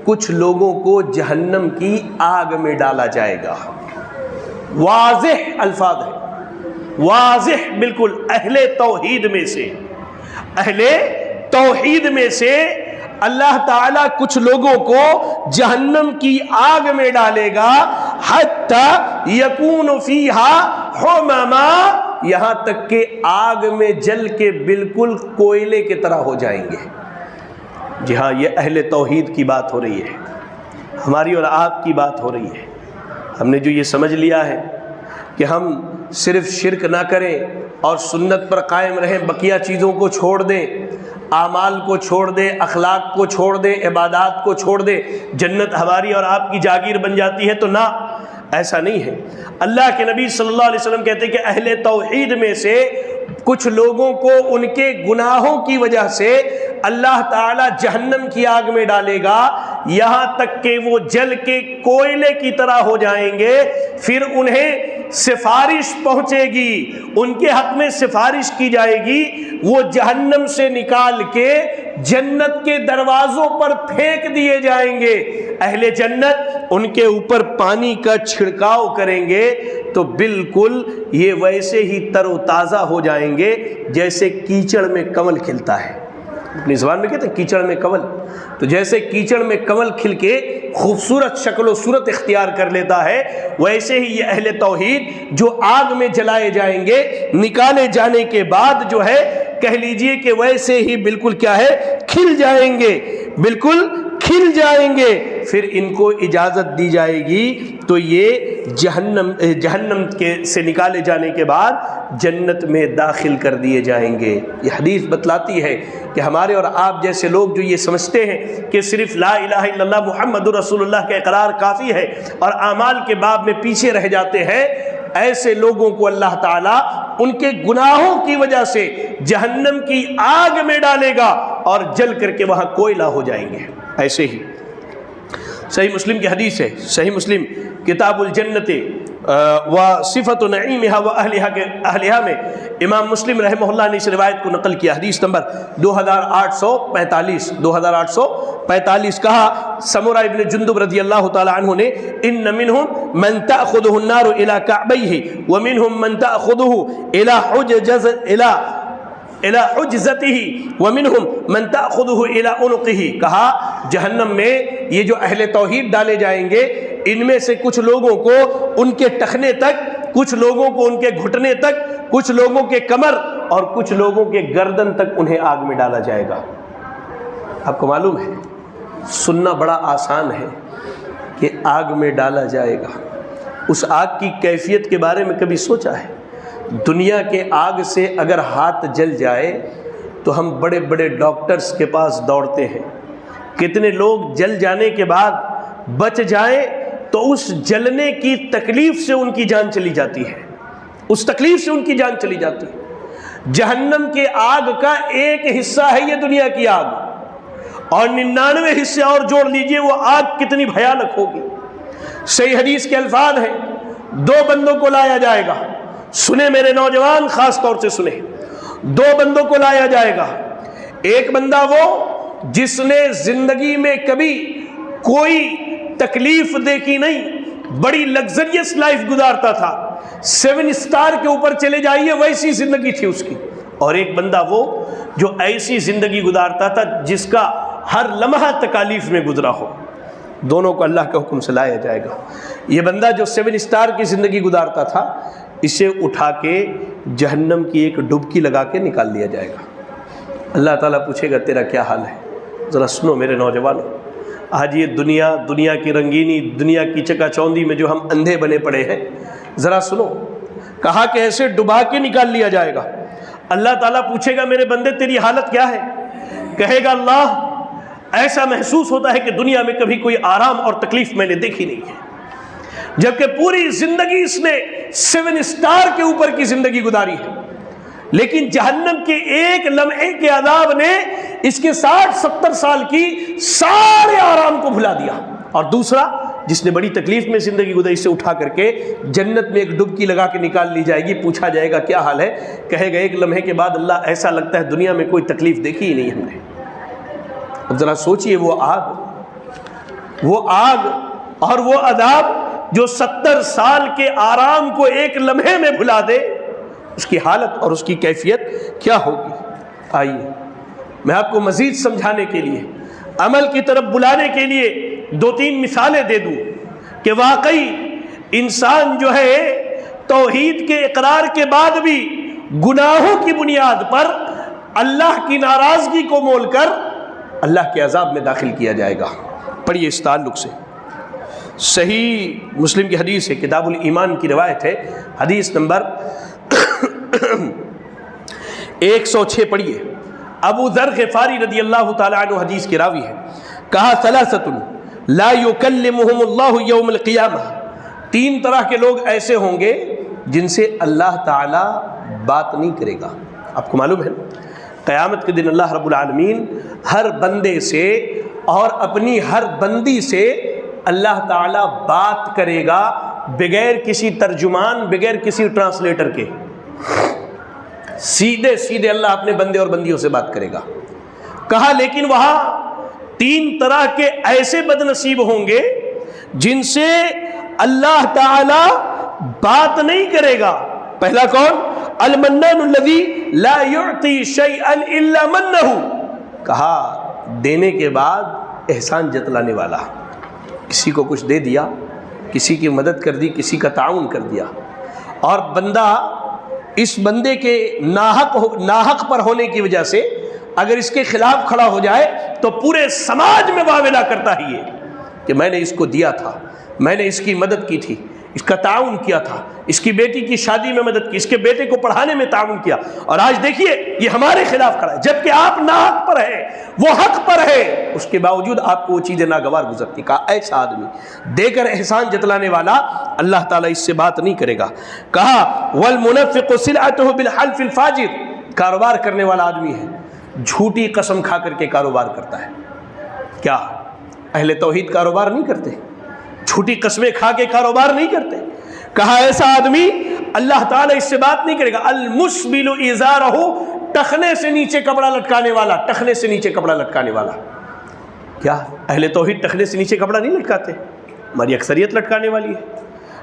کچھ لوگوں کو جہنم کی آگ میں ڈالا جائے گا۔ واضح الفاظ ہے، واضح بالکل، اہل توحید میں سے، اہل توحید میں سے اللہ تعالیٰ کچھ لوگوں کو جہنم کی آگ میں ڈالے گا، حتی یکون فیہا حمما، یہاں تک کہ آگ میں جل کے بالکل کوئلے کی طرح ہو جائیں گے۔ جی ہاں، یہ اہل توحید کی بات ہو رہی ہے، ہماری اور آپ کی بات ہو رہی ہے۔ ہم نے جو یہ سمجھ لیا ہے کہ ہم صرف شرک نہ کریں اور سنت پر قائم رہیں، بقیہ چیزوں کو چھوڑ دیں، اعمال کو چھوڑ دیں، اخلاق کو چھوڑ دیں، عبادات کو چھوڑ دیں، جنت ہماری اور آپ کی جاگیر بن جاتی ہے، تو نہ، ایسا نہیں ہے۔ اللہ کے نبی صلی اللہ علیہ وسلم کہتے ہیں کہ اہل توحید میں سے کچھ لوگوں کو ان کے گناہوں کی وجہ سے اللہ تعالیٰ جہنم کی آگ میں ڈالے گا، یہاں تک کہ وہ جل کے کوئلے کی طرح ہو جائیں گے۔ پھر انہیں سفارش پہنچے گی، ان کے حق میں سفارش کی جائے گی، وہ جہنم سے نکال کے جنت کے دروازوں پر پھینک دیے جائیں گے۔ اہل جنت ان کے اوپر پانی کا چھڑکاؤ کریں گے تو بالکل یہ ویسے ہی تر و تازہ ہو جائیں گے جیسے کیچڑ میں کنول کھلتا ہے۔ اپنی زبان میں کہتے ہیں کیچڑ میں کنول، تو جیسے کیچڑ میں کنول کھل کے خوبصورت شکل و صورت اختیار کر لیتا ہے، ویسے ہی یہ اہل توحید جو آگ میں جلائے جائیں گے، نکالے جانے کے بعد جو ہے کہہ لیجئے کہ ویسے ہی بالکل کیا ہے، کھل جائیں گے، بالکل کھل جائیں گے۔ پھر ان کو اجازت دی جائے گی تو یہ جہنم کے سے نکالے جانے کے بعد جنت میں داخل کر دیے جائیں گے۔ یہ حدیث بتلاتی ہے کہ ہمارے اور آپ جیسے لوگ جو یہ سمجھتے ہیں کہ صرف لا الہ الا اللہ محمد رسول اللہ کا اقرار کافی ہے اور اعمال کے باب میں پیچھے رہ جاتے ہیں، ایسے لوگوں کو اللہ تعالیٰ ان کے گناہوں کی وجہ سے جہنم کی آگ میں ڈالے گا اور جل کر کے وہاں کوئلہ ہو جائیں گے۔ ایسے ہی صحیح مسلم کی حدیث ہے، صحیح مسلم کتاب الجنت و صفت نعیمها و اہلہا میں امام مسلم رحمہ اللہ نے اس روایت کو نقل کیا، حدیث نمبر 2845 کہا سمرہ ابن جندب رضی اللہ تعالی عنہ نے ان منہم من تأخذہ النار الى کعبیہ ومنہم من تأخذہ الى حجزتہ ومنہم من تأخذہ الى عنقہ، کہا جہنم میں یہ جو اہل توحید ڈالے جائیں گے، ان میں سے کچھ لوگوں کو ان کے ٹخنے تک، کچھ لوگوں کو ان کے گھٹنے تک، کچھ لوگوں کے کمر اور کچھ لوگوں کے گردن تک انہیں آگ میں ڈالا جائے گا۔ آپ کو معلوم ہے سننا بڑا آسان ہے کہ آگ میں ڈالا جائے گا، اس آگ کی کیفیت کے بارے میں کبھی سوچا ہے؟ دنیا کے آگ سے اگر ہاتھ جل جائے تو ہم بڑے بڑے ڈاکٹرز کے پاس دوڑتے ہیں، کتنے لوگ جل جانے کے بعد بچ جائیں تو اس جلنے کی تکلیف سے ان کی جان چلی جاتی ہے، اس تکلیف سے ان کی جان چلی جاتی ہے۔ جہنم کے آگ کا ایک حصہ ہے یہ دنیا کی آگ، اور 99 حصے اور جوڑ لیجئے وہ آگ کتنی بھیانک ہوگی۔ صحیح حدیث کے الفاظ ہیں، دو بندوں کو لایا جائے گا، سنیں میرے نوجوان خاص طور سے سنیں، دو بندوں کو لایا جائے گا۔ ایک بندہ وہ جس نے زندگی میں کبھی کوئی تکلیف دیکھی نہیں، بڑی لگزریس لائف گزارتا تھا، 7 اسٹار کے اوپر چلے جائیے ویسی زندگی تھی اس کی۔ اور ایک بندہ وہ جو ایسی زندگی گزارتا تھا جس کا ہر لمحہ تکالیف میں گزرا ہو، دونوں کو اللہ کے حکم سے لایا جائے گا۔ یہ بندہ جو 7 اسٹار کی زندگی گزارتا تھا، اسے اٹھا کے جہنم کی ایک ڈبکی لگا کے نکال لیا جائے گا۔ اللہ تعالیٰ پوچھے گا تیرا کیا حال ہے؟ ذرا سنو میرے نوجوانوں، آج یہ دنیا کی رنگینی، دنیا کی چکا چوندی میں جو ہم اندھے بنے پڑے ہیں، ذرا سنو، کہا کہ ایسے ڈبا کے نکال لیا جائے گا۔ اللہ تعالیٰ پوچھے گا میرے بندے تیری حالت کیا ہے؟ کہے گا اللہ ایسا محسوس ہوتا ہے کہ دنیا میں کبھی کوئی آرام اور تکلیف میں نے دیکھی نہیں ہے، جبکہ پوری زندگی اس نے 7 اسٹار کے اوپر کی زندگی گزاری ہے، لیکن جہنم کے ایک لمحے کے عذاب نے اس کے 60-70 سال کی سارے آرام کو بھلا دیا۔ اور دوسرا جس نے بڑی تکلیف میں زندگی گزاری، اسے اٹھا کر کے جنت میں ایک ڈبکی لگا کے نکال لی جائے گی، پوچھا جائے گا کیا حال ہے؟ کہے گا ایک لمحے کے بعد اللہ ایسا لگتا ہے دنیا میں کوئی تکلیف دیکھی ہی نہیں ہم نے۔ اب ذرا سوچئے وہ آگ اور وہ عذاب جو 70 سال کے آرام کو ایک لمحے میں بھلا دے، اس کی حالت اور اس کی کیفیت کیا ہوگی؟ آئیے میں آپ کو مزید سمجھانے کے لیے، عمل کی طرف بلانے کے لیے 2-3 مثالیں دے دوں کہ واقعی انسان جو ہے توحید کے اقرار کے بعد بھی گناہوں کی بنیاد پر اللہ کی ناراضگی کو مول کر اللہ کے عذاب میں داخل کیا جائے گا۔ پڑھیے اس تعلق سے صحیح مسلم کی حدیث ہے، کتاب الایمان کی روایت ہے، حدیث نمبر 106 پڑھیے۔ ابو ذر غفاری رضی اللہ تعالی عنہ حدیث کے راوی ہے، کہا ثلاثۃ لا یکلمہم اللہ یوم القیامہ، 3 طرح کے لوگ ایسے ہوں گے جن سے اللہ تعالی بات نہیں کرے گا۔ آپ کو معلوم ہے قیامت کے دن اللہ رب العالمین ہر بندے سے اور اپنی ہر بندی سے اللہ تعالی بات کرے گا بغیر کسی ترجمان، بغیر کسی ٹرانسلیٹر کے، سیدھے اللہ اپنے بندے اور بندیوں سے بات کرے گا۔ کہا لیکن وہاں 3 طرح کے ایسے بد نصیب ہوں گے جن سے اللہ تعالی بات نہیں کرے گا۔ پہلا کون؟ المنان الذی لا یعطی شیئا الا منہ، کہا دینے کے بعد احسان جتلانے والا، کسی کو کچھ دے دیا، کسی کی مدد کر دی، کسی کا تعاون کر دیا، اور بندہ اس بندے کے ناحق پر ہونے کی وجہ سے اگر اس کے خلاف کھڑا ہو جائے تو پورے سماج میں واویلا کرتا ہی ہے کہ میں نے اس کو دیا تھا، میں نے اس کی مدد کی تھی، اس کا تعاون کیا تھا، اس کی بیٹی کی شادی میں مدد کی، اس کے بیٹے کو پڑھانے میں تعاون کیا، اور آج دیکھیے یہ ہمارے خلاف کھڑا ہے، جبکہ آپ ناحق پر ہے، وہ حق پر ہے، اس کے باوجود آپ کو وہ چیزیں ناگوار گزرتی۔ کہا ایسا آدمی دے کر احسان جتلانے والا اللہ تعالیٰ اس سے بات نہیں کرے گا۔ کہا والمنفق سلعته بالحلف الفاجر، کاروبار کرنے والا آدمی ہے، جھوٹی قسم کھا کر کے کاروبار کرتا ہے۔ کیا اہل توحید کاروبار نہیں کرتے؟ جھوٹی قسمیں کھا کے کاروبار نہیں کرتے؟ کہا ایسا آدمی اللہ تعالیٰ اس سے بات نہیں کرے گا۔ المسبل ازارہ، ٹخنے سے نیچے کپڑا لٹکانے والا، ٹخنے سے نیچے کپڑا لٹکانے والا۔ کیا اہل توحید ٹخنے سے نیچے کپڑا نہیں لٹکاتے؟ ہماری اکثریت لٹکانے والی ہے۔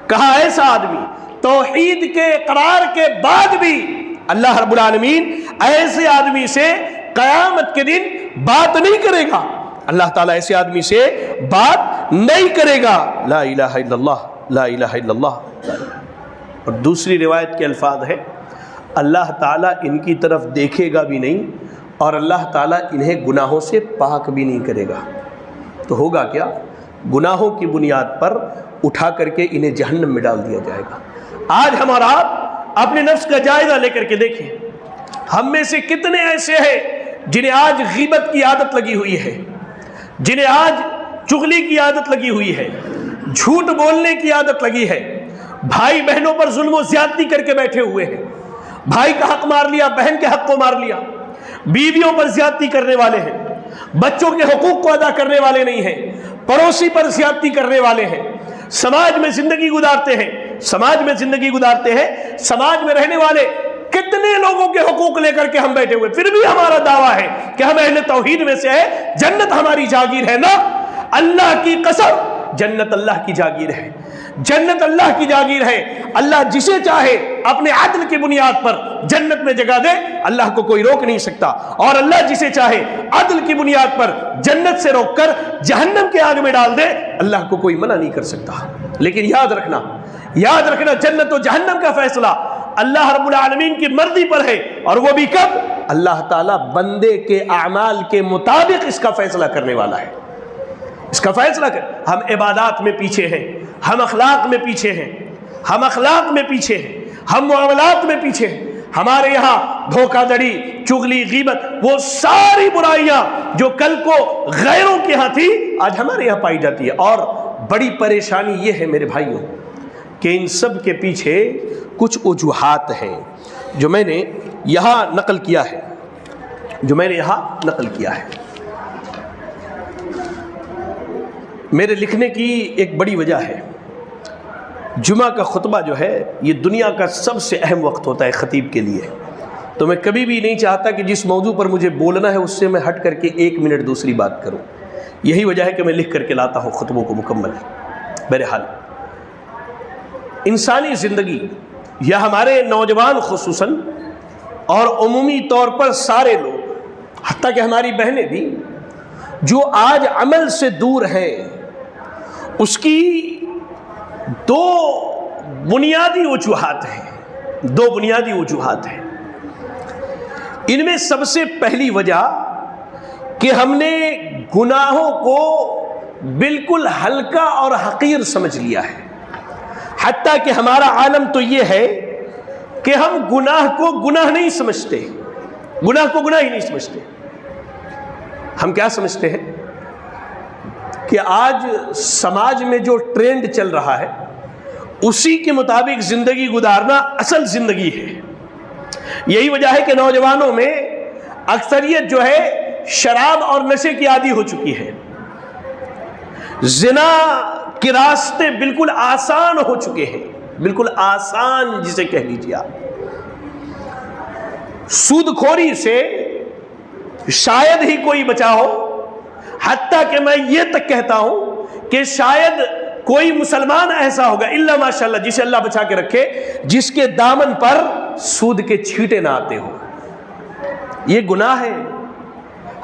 کہا ایسا آدمی توحید کے اقرار کے بعد بھی اللہ رب العالمین ایسے آدمی سے قیامت کے دن بات نہیں کرے گا، اللہ تعالیٰ ایسے آدمی سے بات نہیں کرے گا۔ لا الہ الا اللہ، لا الہ الا اللہ۔ اور دوسری روایت کے الفاظ ہے اللہ تعالیٰ ان کی طرف دیکھے گا بھی نہیں، اور اللہ تعالیٰ انہیں گناہوں سے پاک بھی نہیں کرے گا۔ تو ہوگا کیا؟ گناہوں کی بنیاد پر اٹھا کر کے انہیں جہنم میں ڈال دیا جائے گا۔ آج ہم اور آپ اپنے نفس کا جائزہ لے کر کے دیکھیں، ہم میں سے کتنے ایسے ہیں جنہیں آج غیبت کی عادت لگی ہوئی ہے، جنہیں آج چغلی کی عادت لگی ہوئی ہے، جھوٹ بولنے کی عادت لگی ہے، بھائی بہنوں پر ظلم و زیادتی کر کے بیٹھے ہوئے ہیں، بھائی کا حق مار لیا، بہن کے حق کو مار لیا، بیویوں پر زیادتی کرنے والے ہیں، بچوں کے حقوق کو ادا کرنے والے نہیں ہیں، پڑوسی پر زیادتی کرنے والے ہیں، سماج میں زندگی گزارتے ہیں، سماج میں رہنے والے کتنے لوگوں کے حقوق لے کر کے ہم بیٹھے ہوئے، پھر بھی ہمارا دعویٰ ہے کہ ہم اہل توحید میں سے ہے، جنت ہماری جاگیر ہے۔ نا، اللہ کی قسم جنت اللہ کی جاگیر ہے۔ جنت اللہ کی جاگیر ہے، اللہ جسے چاہے اپنے عدل کی بنیاد پر جنت میں جگہ دے، اللہ کو کوئی روک نہیں سکتا، اور اللہ جسے چاہے عدل کی بنیاد پر جنت سے روک کر جہنم کے آگ میں ڈال دے، اللہ کو کوئی منع نہیں کر سکتا۔ لیکن یاد رکھنا جنت و جہنم کا فیصلہ اللہ رب العالمین کی مرضی پر ہے، اور وہ بھی کب؟ اللہ تعالیٰ بندے کے اعمال کے مطابق اس کا فیصلہ کرنے والا ہے، اس کا فیصلہ ہم عبادات میں پیچھے ہیں، ہم اخلاق میں پیچھے ہیں، ہم معاملات میں پیچھے ہیں، ہمارے یہاں دھوکہ دڑی، چغلی، غیبت، وہ ساری برائیاں جو کل کو غیروں کے ہاں تھی آج ہمارے یہاں پائی جاتی ہے۔ اور بڑی پریشانی یہ ہے میرے بھائیوں کہ ان سب کے پیچھے کچھ وجوہات ہیں جو میں نے یہاں نقل کیا ہے، میرے لکھنے کی ایک بڑی وجہ ہے۔ جمعہ کا خطبہ جو ہے یہ دنیا کا سب سے اہم وقت ہوتا ہے خطیب کے لیے، تو میں کبھی بھی نہیں چاہتا کہ جس موضوع پر مجھے بولنا ہے اس سے میں ہٹ کر کے 1 منٹ دوسری بات کروں، یہی وجہ ہے کہ میں لکھ کر کے لاتا ہوں خطبوں کو مکمل۔ بہرحال انسانی زندگی یا ہمارے نوجوان خصوصاً اور عمومی طور پر سارے لوگ، حتیٰ کہ ہماری بہنیں بھی، جو آج عمل سے دور ہیں، اس کی 2 بنیادی وجوہات ہیں۔ ان میں سب سے پہلی وجہ کہ ہم نے گناہوں کو بالکل ہلکا اور حقیر سمجھ لیا ہے، حتیٰ کہ ہمارا عالم تو یہ ہے کہ ہم گناہ کو گناہ نہیں سمجھتے، گناہ ہی نہیں سمجھتے۔ ہم کیا سمجھتے ہیں کہ آج سماج میں جو ٹرینڈ چل رہا ہے اسی کے مطابق زندگی گزارنا اصل زندگی ہے۔ یہی وجہ ہے کہ نوجوانوں میں اکثریت جو ہے شراب اور نشے کی عادی ہو چکی ہے، زنا کے راستے بالکل آسان ہو چکے ہیں، بالکل آسان جسے کہہ لیجیے آپ۔ سود خوری سے شاید ہی کوئی بچا ہو، حتیٰ کہ میں یہ تک کہتا ہوں کہ شاید کوئی مسلمان ایسا ہوگا الا ماشاءاللہ جسے اللہ بچا کے رکھے، جس کے دامن پر سود کے چھینٹے نہ آتے ہو۔ یہ گناہ ہے۔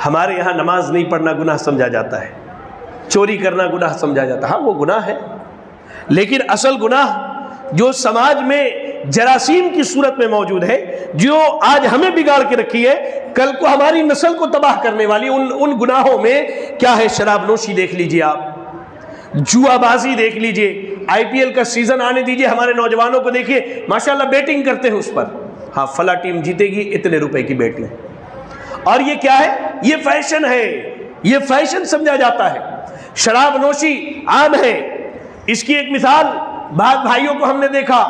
ہمارے یہاں نماز نہیں پڑھنا گناہ سمجھا جاتا ہے، چوری کرنا گناہ سمجھا جاتا ہے، ہاں وہ گناہ ہے، لیکن اصل گناہ جو سماج میں جراثیم کی صورت میں موجود ہے، جو آج ہمیں بگاڑ کے رکھی ہے، کل کو ہماری نسل کو تباہ کرنے والی ان گناہوں میں کیا ہے؟ شراب نوشی دیکھ لیجئے آپ، جوا بازی دیکھ لیجئے، IPL کا سیزن آنے دیجئے، ہمارے نوجوانوں کو دیکھیے ماشاءاللہ بیٹنگ کرتے ہیں اس پر، ہاں فلاں ٹیم جیتے گی اتنے روپے کی بیٹنگ، اور یہ کیا ہے؟ یہ فیشن ہے، یہ فیشن سمجھا جاتا ہے۔ شراب نوشی عام ہے۔ اس کی ایک مثال، بعض بھائیوں کو ہم نے دیکھا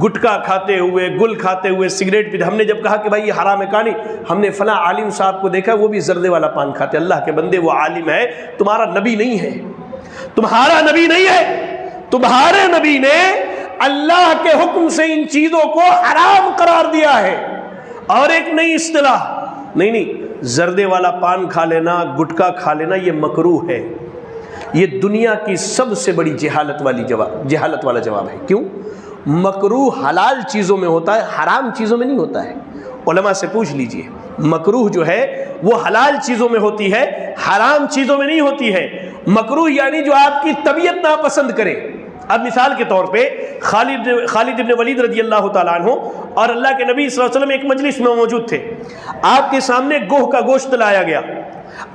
گٹکا کھاتے ہوئے، گل کھاتے ہوئے، سگریٹ پیتے، ہم نے جب کہا کہ بھائی یہ حرام ہے، کہا نہیں، ہم نے فلاں عالم صاحب کو دیکھا وہ بھی زردے والا پان کھاتے۔ اللہ کے بندے، وہ عالم ہے، تمہارا نبی نہیں ہے، تمہارا نبی نہیں ہے، تمہارے نبی نے اللہ کے حکم سے ان چیزوں کو حرام قرار دیا ہے۔ اور ایک نئی اصطلاح، نہیں زردے والا پان کھا لینا، گٹکا کھا لینا یہ مکروہ ہے۔ یہ دنیا کی سب سے بڑی جہالت والا جواب ہے۔ کیوں؟ مکروہ حلال چیزوں میں ہوتا ہے، حرام چیزوں میں نہیں ہوتا ہے۔ علماء سے پوچھ لیجئے، مکروہ جو ہے وہ حلال چیزوں میں ہوتی ہے، حرام چیزوں میں نہیں ہوتی ہے۔ مکروہ یعنی جو آپ کی طبیعت ناپسند کرے۔ اب مثال کے طور پہ خالد ابن ولید رضی اللہ تعالیٰ عنہ اور اللہ کے نبی صلی اللہ علیہ وسلم ایک مجلس میں موجود تھے، آپ کے سامنے گوہ کا گوشت لایا گیا،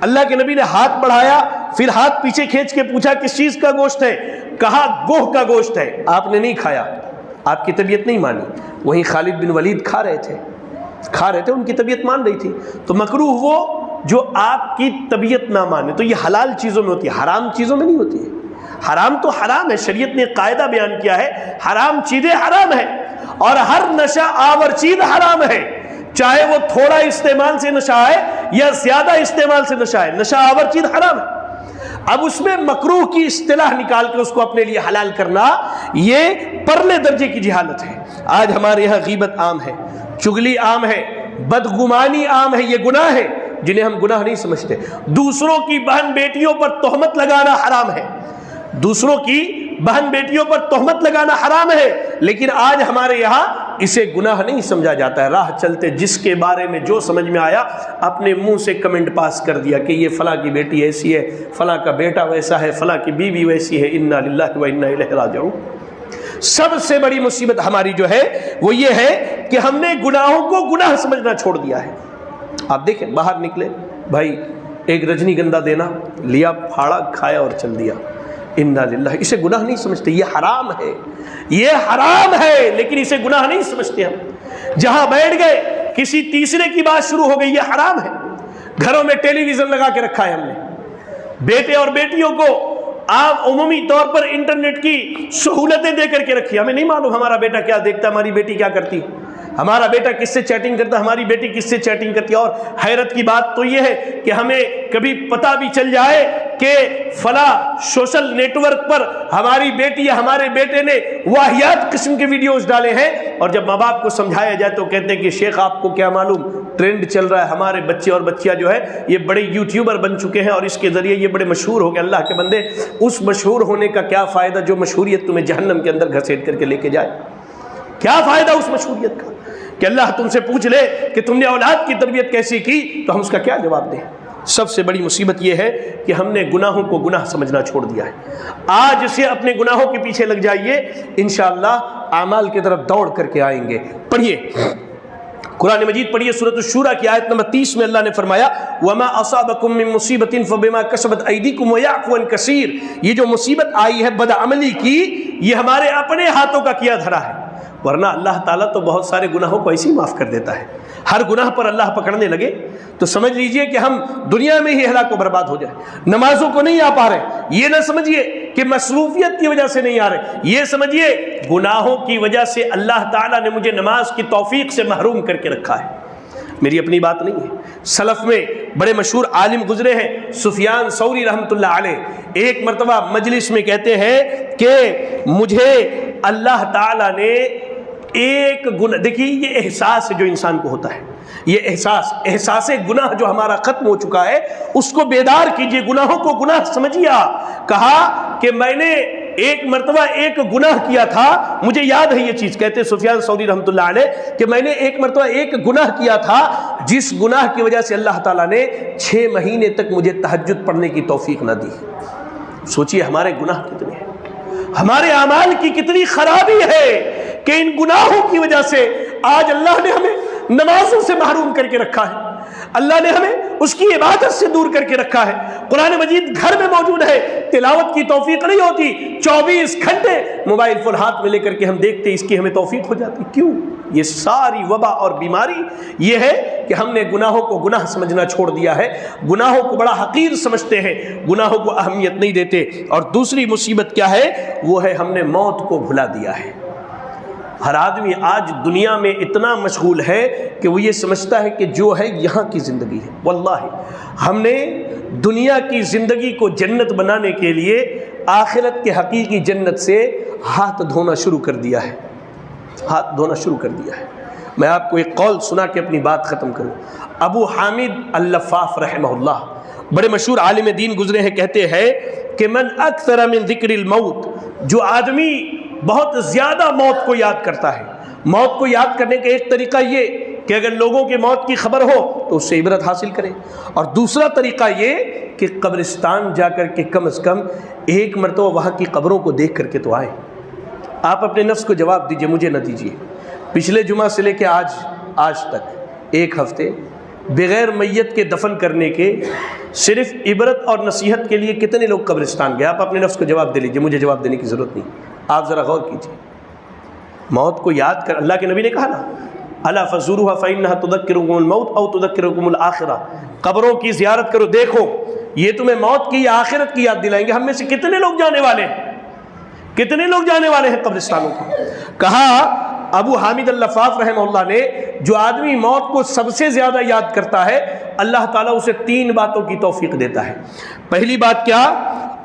اللہ کے نبی نے ہاتھ بڑھایا، پھر ہاتھ پیچھے کھینچ کے پوچھا کس چیز کا گوشت ہے؟ کہا گوہ کا گوشت ہے۔ آپ نے نہیں کھایا، آپ کی طبیعت نہیں مانی، وہیں خالد بن ولید کھا رہے تھے، ان کی طبیعت مان رہی تھی۔ تو مکروہ وہ جو آپ کی طبیعت نہ مانے، تو یہ حلال چیزوں میں ہوتی ہے، حرام چیزوں میں نہیں ہوتی ہے۔ حرام تو حرام ہے، شریعت نے قاعدہ بیان کیا ہے، حرام چیزیں حرام ہے، اور ہر نشہ آور چیز حرام ہے، چاہے وہ تھوڑا استعمال سے نشہ ہے یا زیادہ استعمال سے نشہ ہے، نشہ آور چیز حرام ہے۔ اب اس میں مکروہ کی اصطلاح نکال کے اس کو اپنے لیے حلال کرنا، یہ پرلے درجے کی جہالت ہے۔ آج ہمارے یہاں غیبت عام ہے، چغلی عام ہے، بدگمانی عام ہے، یہ گناہ ہے جنہیں ہم گناہ نہیں سمجھتے۔ دوسروں کی بہن بیٹیوں پر تہمت لگانا حرام ہے، دوسروں کی بہن بیٹیوں پر تہمت لگانا حرام ہے، لیکن آج ہمارے یہاں اسے گناہ نہیں سمجھا جاتا ہے۔ راہ چلتے جس کے بارے میں جو سمجھ میں آیا اپنے منہ سے کمنٹ پاس کر دیا کہ یہ فلاں کی بیٹی ایسی ہے، فلاں کا بیٹا ویسا ہے، فلاں کی بیوی ویسی ہے، انا للہ و انا الیہ راجعون۔ سب سے بڑی مصیبت ہماری جو ہے وہ یہ ہے کہ ہم نے گناہوں کو گناہ سمجھنا چھوڑ دیا ہے۔ آپ دیکھیں باہر نکلے بھائی، ایک رجنی گندہ دینا، لیا پھاڑا کھایا اور چل دیا، انا للہ، اسے گناہ نہیں سمجھتے، یہ حرام ہے، یہ حرام ہے، لیکن اسے گناہ نہیں سمجھتے ہم۔ جہاں بیٹھ گئے کسی تیسرے کی بات شروع ہو گئی، یہ حرام ہے۔ گھروں میں ٹیلی ویژن لگا کے رکھا ہے ہم نے، بیٹے اور بیٹیوں کو عام عمومی طور پر انٹرنیٹ کی سہولتیں دے کر کے رکھی۔ ہمیں نہیں معلوم ہمارا بیٹا کیا دیکھتا ہے، ہماری بیٹی کیا کرتی، ہمارا بیٹا کس سے چیٹنگ کرتا ہے، ہماری بیٹی کس سے چیٹنگ کرتی ہے۔ اور حیرت کی بات تو یہ ہے کہ ہمیں کبھی پتہ بھی چل جائے کہ فلاں سوشل نیٹ ورک پر ہماری بیٹی یا ہمارے بیٹے نے واہیات قسم کے ویڈیوز ڈالے ہیں، اور جب ماں باپ کو سمجھایا جائے تو کہتے ہیں کہ شیخ آپ کو کیا معلوم، ٹرینڈ چل رہا ہے، ہمارے بچے اور بچیاں جو ہے یہ بڑے یوٹیوبر بن چکے ہیں اور اس کے ذریعے یہ بڑے مشہور ہو گئے۔ اللہ کے بندے، اس مشہور ہونے کا کیا فائدہ جو مشہوریت تمہیں جہنم کے اندر گھسیٹ کر کے لے کے جائے؟ کیا فائدہ اس مشہوریت کا کہ اللہ تم سے پوچھ لے کہ تم نے اولاد کی تربیت کیسی کی، تو ہم اس کا کیا جواب دیں؟ سب سے بڑی مصیبت یہ ہے کہ ہم نے گناہوں کو گناہ سمجھنا چھوڑ دیا ہے۔ آج سے اپنے گناہوں کے پیچھے لگ جائیے، انشاءاللہ اعمال کی طرف دوڑ کر کے آئیں گے۔ پڑھیے قرآن مجید، پڑھیے سورۃ الشورى کی آیت نمبر 30 میں اللہ نے فرمایا وَمَا أَصَابَكُم مِّن مُّصِيبَةٍ فَبِمَا كَسَبَتْ أَيْدِيكُمْ وَيَعْفُو عَن كَثِيرٍ۔ یہ جو مصیبت آئی ہے بدعملی کی، یہ ہمارے اپنے ہاتھوں کا کیا دھرا ہے، ورنہ اللہ تعالیٰ تو بہت سارے گناہوں کو ایسے ہی معاف کر دیتا ہے۔ ہر گناہ پر اللہ پکڑنے لگے تو سمجھ لیجئے کہ ہم دنیا میں ہی ہلاک و برباد ہو جائے۔ نمازوں کو نہیں آ پا رہے، یہ نہ سمجھیے کہ مصروفیت کی وجہ سے نہیں آ رہے، یہ سمجھیے گناہوں کی وجہ سے اللہ تعالیٰ نے مجھے نماز کی توفیق سے محروم کر کے رکھا ہے۔ میری اپنی بات نہیں ہے، سلف میں بڑے مشہور عالم گزرے ہیں، سفیان ثوری رحمۃ اللہ علیہ، ایک مرتبہ مجلس میں کہتے ہیں کہ مجھے اللہ تعالیٰ نے ایک گناہ، دیکھیے یہ احساس جو انسان کو ہوتا ہے، یہ احساس گناہ جو ہمارا ختم ہو چکا ہے، اس کو بیدار کیجئے، گناہوں کو گناہ سمجھیے۔ کہا کہ میں نے ایک مرتبہ ایک گناہ کیا تھا، مجھے یاد ہے یہ چیز، کہتے سفیان ثوری رحمۃ اللہ علیہ کہ میں نے ایک مرتبہ ایک گناہ کیا تھا، جس گناہ کی وجہ سے اللہ تعالیٰ نے 6 مہینے تک مجھے تہجد پڑھنے کی توفیق نہ دی۔ سوچئے ہمارے گناہ کتنے ہیں، ہمارے اعمال کی کتنی خرابی ہے کہ ان گناہوں کی وجہ سے آج اللہ نے ہمیں نمازوں سے محروم کر کے رکھا ہے، اللہ نے ہمیں اس کی عبادت سے دور کر کے رکھا ہے۔ قرآن مجید گھر میں موجود ہے، تلاوت کی توفیق نہیں ہوتی، 24 گھنٹے موبائل فون ہاتھ میں لے کر کے ہم دیکھتے، اس کی ہمیں توفیق ہو جاتی۔ کیوں؟ یہ ساری وبا اور بیماری یہ ہے کہ ہم نے گناہوں کو گناہ سمجھنا چھوڑ دیا ہے، گناہوں کو بڑا حقیر سمجھتے ہیں، گناہوں کو اہمیت نہیں دیتے۔ اور دوسری مصیبت کیا ہے؟ وہ ہے ہم نے موت کو بھلا دیا ہے۔ ہر آدمی آج دنیا میں اتنا مشغول ہے کہ وہ یہ سمجھتا ہے کہ جو ہے یہاں کی زندگی ہے۔ واللہ ہم نے دنیا کی زندگی کو جنت بنانے کے لیے آخرت کے حقیقی جنت سے ہاتھ دھونا شروع کر دیا ہے، ہاتھ دھونا شروع کر دیا ہے۔ میں آپ کو ایک قول سنا کے اپنی بات ختم کروں۔ ابو حامد اللفاف رحمہ اللہ، بڑے مشہور عالم دین گزرے ہیں، کہتے ہیں کہ من اکثر من ذکر الموت، جو آدمی بہت زیادہ موت کو یاد کرتا ہے، موت کو یاد کرنے کا ایک طریقہ یہ کہ اگر لوگوں کے موت کی خبر ہو تو اس سے عبرت حاصل کرے، اور دوسرا طریقہ یہ کہ قبرستان جا کر کے کم از کم ایک مرتبہ وہاں کی قبروں کو دیکھ کر کے تو آئے۔ آپ اپنے نفس کو جواب دیجئے، مجھے نہ دیجئے، پچھلے جمعہ سے لے کے آج تک ایک ہفتے بغیر میت کے دفن کرنے کے صرف عبرت اور نصیحت کے لیے کتنے لوگ قبرستان گئے؟ آپ اپنے نفس کو جواب دے لیجئے، مجھے جواب دینے کی ضرورت نہیں۔ آپ ذرا غور کیجئے، موت کو یاد کر، اللہ کے نبی نے کہا نا الا فزوروها فانها تذکرکم الموت او تذکرکم الاخرہ، قبروں کی زیارت کرو، دیکھو یہ تمہیں موت کی یا آخرت کی یاد دلائیں گے۔ ہم میں سے کتنے لوگ جانے والے ہیں، کتنے لوگ جانے والے ہیں قبرستانوں کو؟ کہا ابو حامد اللفاف رحمہ اللہ نے، جو آدمی موت کو سب سے زیادہ یاد کرتا ہے اللہ تعالیٰ اسے 3 باتوں کی توفیق دیتا ہے۔ پہلی بات کیا؟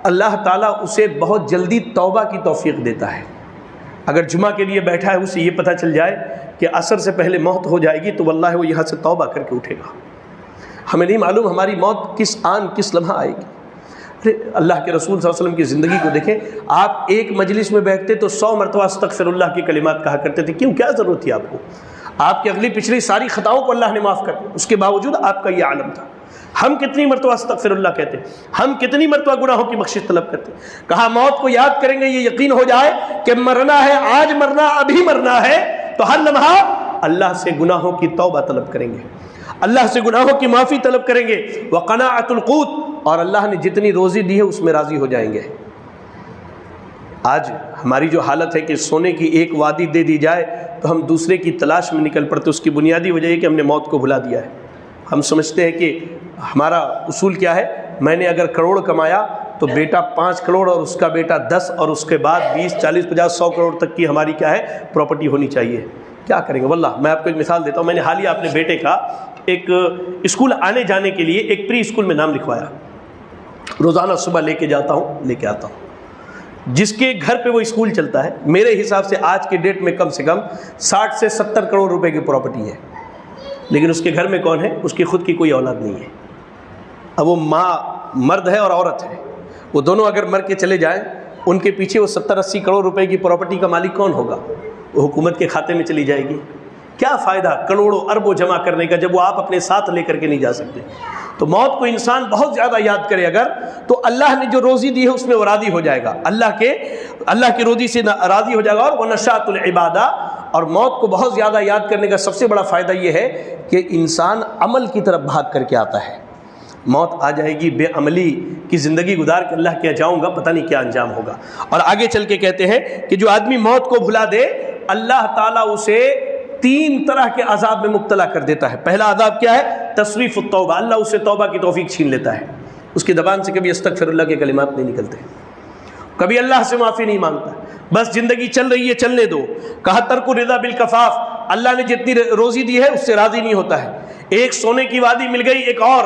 اللہ تعالیٰ اسے بہت جلدی توبہ کی توفیق دیتا ہے۔ اگر جمعہ کے لیے بیٹھا ہے، اسے یہ پتہ چل جائے کہ عصر سے پہلے موت ہو جائے گی تو واللہ وہ یہاں سے توبہ کر کے اٹھے گا۔ ہمیں نہیں معلوم ہماری موت کس آن کس لمحہ آئے گی، اللہ کے رسول صلی اللہ علیہ وسلم کی زندگی کو دیکھیں، آپ ایک مجلس میں بیٹھتے تو 100 مرتبہ استغفر اللہ کی کلمات کہا کرتے تھے. کیوں؟ کیا ضرورت تھی آپ کو؟ آپ کی اگلی پچھلی ساری خطاؤں کو اللہ نے معاف کر دیا، اس کے باوجود آپ کا یہ عالم تھا. ہم کتنی مرتبہ استغفر اللہ کہتے ہیں، ہم کتنی مرتبہ گناہوں کی بخشش طلب کرتے ہیں. کہا موت کو یاد کریں گے، یہ یقین ہو جائے کہ مرنا ہے، آج مرنا، ابھی مرنا ہے، تو ہر لمحہ اللہ سے گناہوں کی توبہ طلب کریں گے، اللہ سے گناہوں کی معافی طلب کریں گے. وقناعۃ القوت، اور اللہ نے جتنی روزی دی ہے اس میں راضی ہو جائیں گے. آج ہماری جو حالت ہے کہ سونے کی ایک وادی دے دی جائے تو ہم دوسرے کی تلاش میں نکل پڑتے. اس کی بنیادی وجہ یہ کہ ہم نے موت کو بھلا دیا ہے. ہم سمجھتے ہیں کہ ہمارا اصول کیا ہے، میں نے اگر کروڑ کمایا تو بیٹا 5 کروڑ اور اس کا بیٹا 10 اور اس کے بعد 20 40 50 100 کروڑ تک کی ہماری کیا ہے پراپرٹی ہونی چاہیے. کیا کریں گے؟ واللہ میں آپ کو ایک مثال دیتا ہوں. میں نے حالیہ اپنے بیٹے کا ایک اسکول آنے جانے کے لیے ایک پری اسکول میں نام لکھوایا. روزانہ صبح لے کے جاتا ہوں، لے کے آتا ہوں. جس کے گھر پہ وہ اسکول چلتا ہے، میرے حساب سے آج کے ڈیٹ میں کم سے کم 60 سے 70 کروڑ روپے کی پراپرٹی ہے. لیکن اس کے گھر میں کون ہے؟ اس کی خود کی کوئی اولاد نہیں ہے. اب وہ ماں مرد ہے اور عورت ہے، وہ دونوں اگر مر کے چلے جائیں، ان کے پیچھے وہ 70-80 کروڑ روپے کی پراپرٹی کا مالک کون ہوگا؟ وہ حکومت کے کھاتے میں چلی جائے گی. کیا فائدہ کروڑوں اربوں جمع کرنے کا جب وہ آپ اپنے ساتھ لے کر کے نہیں جا سکتے؟ تو موت کو انسان بہت زیادہ یاد کرے اگر، تو اللہ نے جو روزی دی ہے اس میں وہ راضی ہو جائے گا، اللہ کی روزی سے راضی ہو جائے گا. اور وَنَشَاطُ الْعِبَادَةِ، اور موت کو بہت زیادہ یاد کرنے کا سب سے بڑا فائدہ یہ ہے کہ انسان عمل کی طرف بھاگ کر کے آتا ہے. موت آ جائے گی بے عملی کی زندگی گزار کے اللہ کیا جاؤں گا، پتہ نہیں کیا انجام ہوگا. اور آگے چل کے کہتے ہیں کہ جو آدمی موت کو بھلا دے، اللہ تعالیٰ اسے 3 طرح کے عذاب میں مبتلا کر دیتا ہے. پہلا عذاب کیا ہے؟ تصریف التوبہ، اللہ اسے توبہ کی توفیق چھین لیتا ہے. اس کی زبان سے کبھی استغفر اللہ کے کلمات نہیں نکلتے، کبھی اللہ سے معافی نہیں مانگتا، بس زندگی چل رہی ہے چلنے دو. کہا ترک الرضا بالکفاف، اللہ نے جتنی روزی دی ہے اس سے راضی نہیں ہوتا ہے. ایک سونے کی وادی مل گئی، ایک اور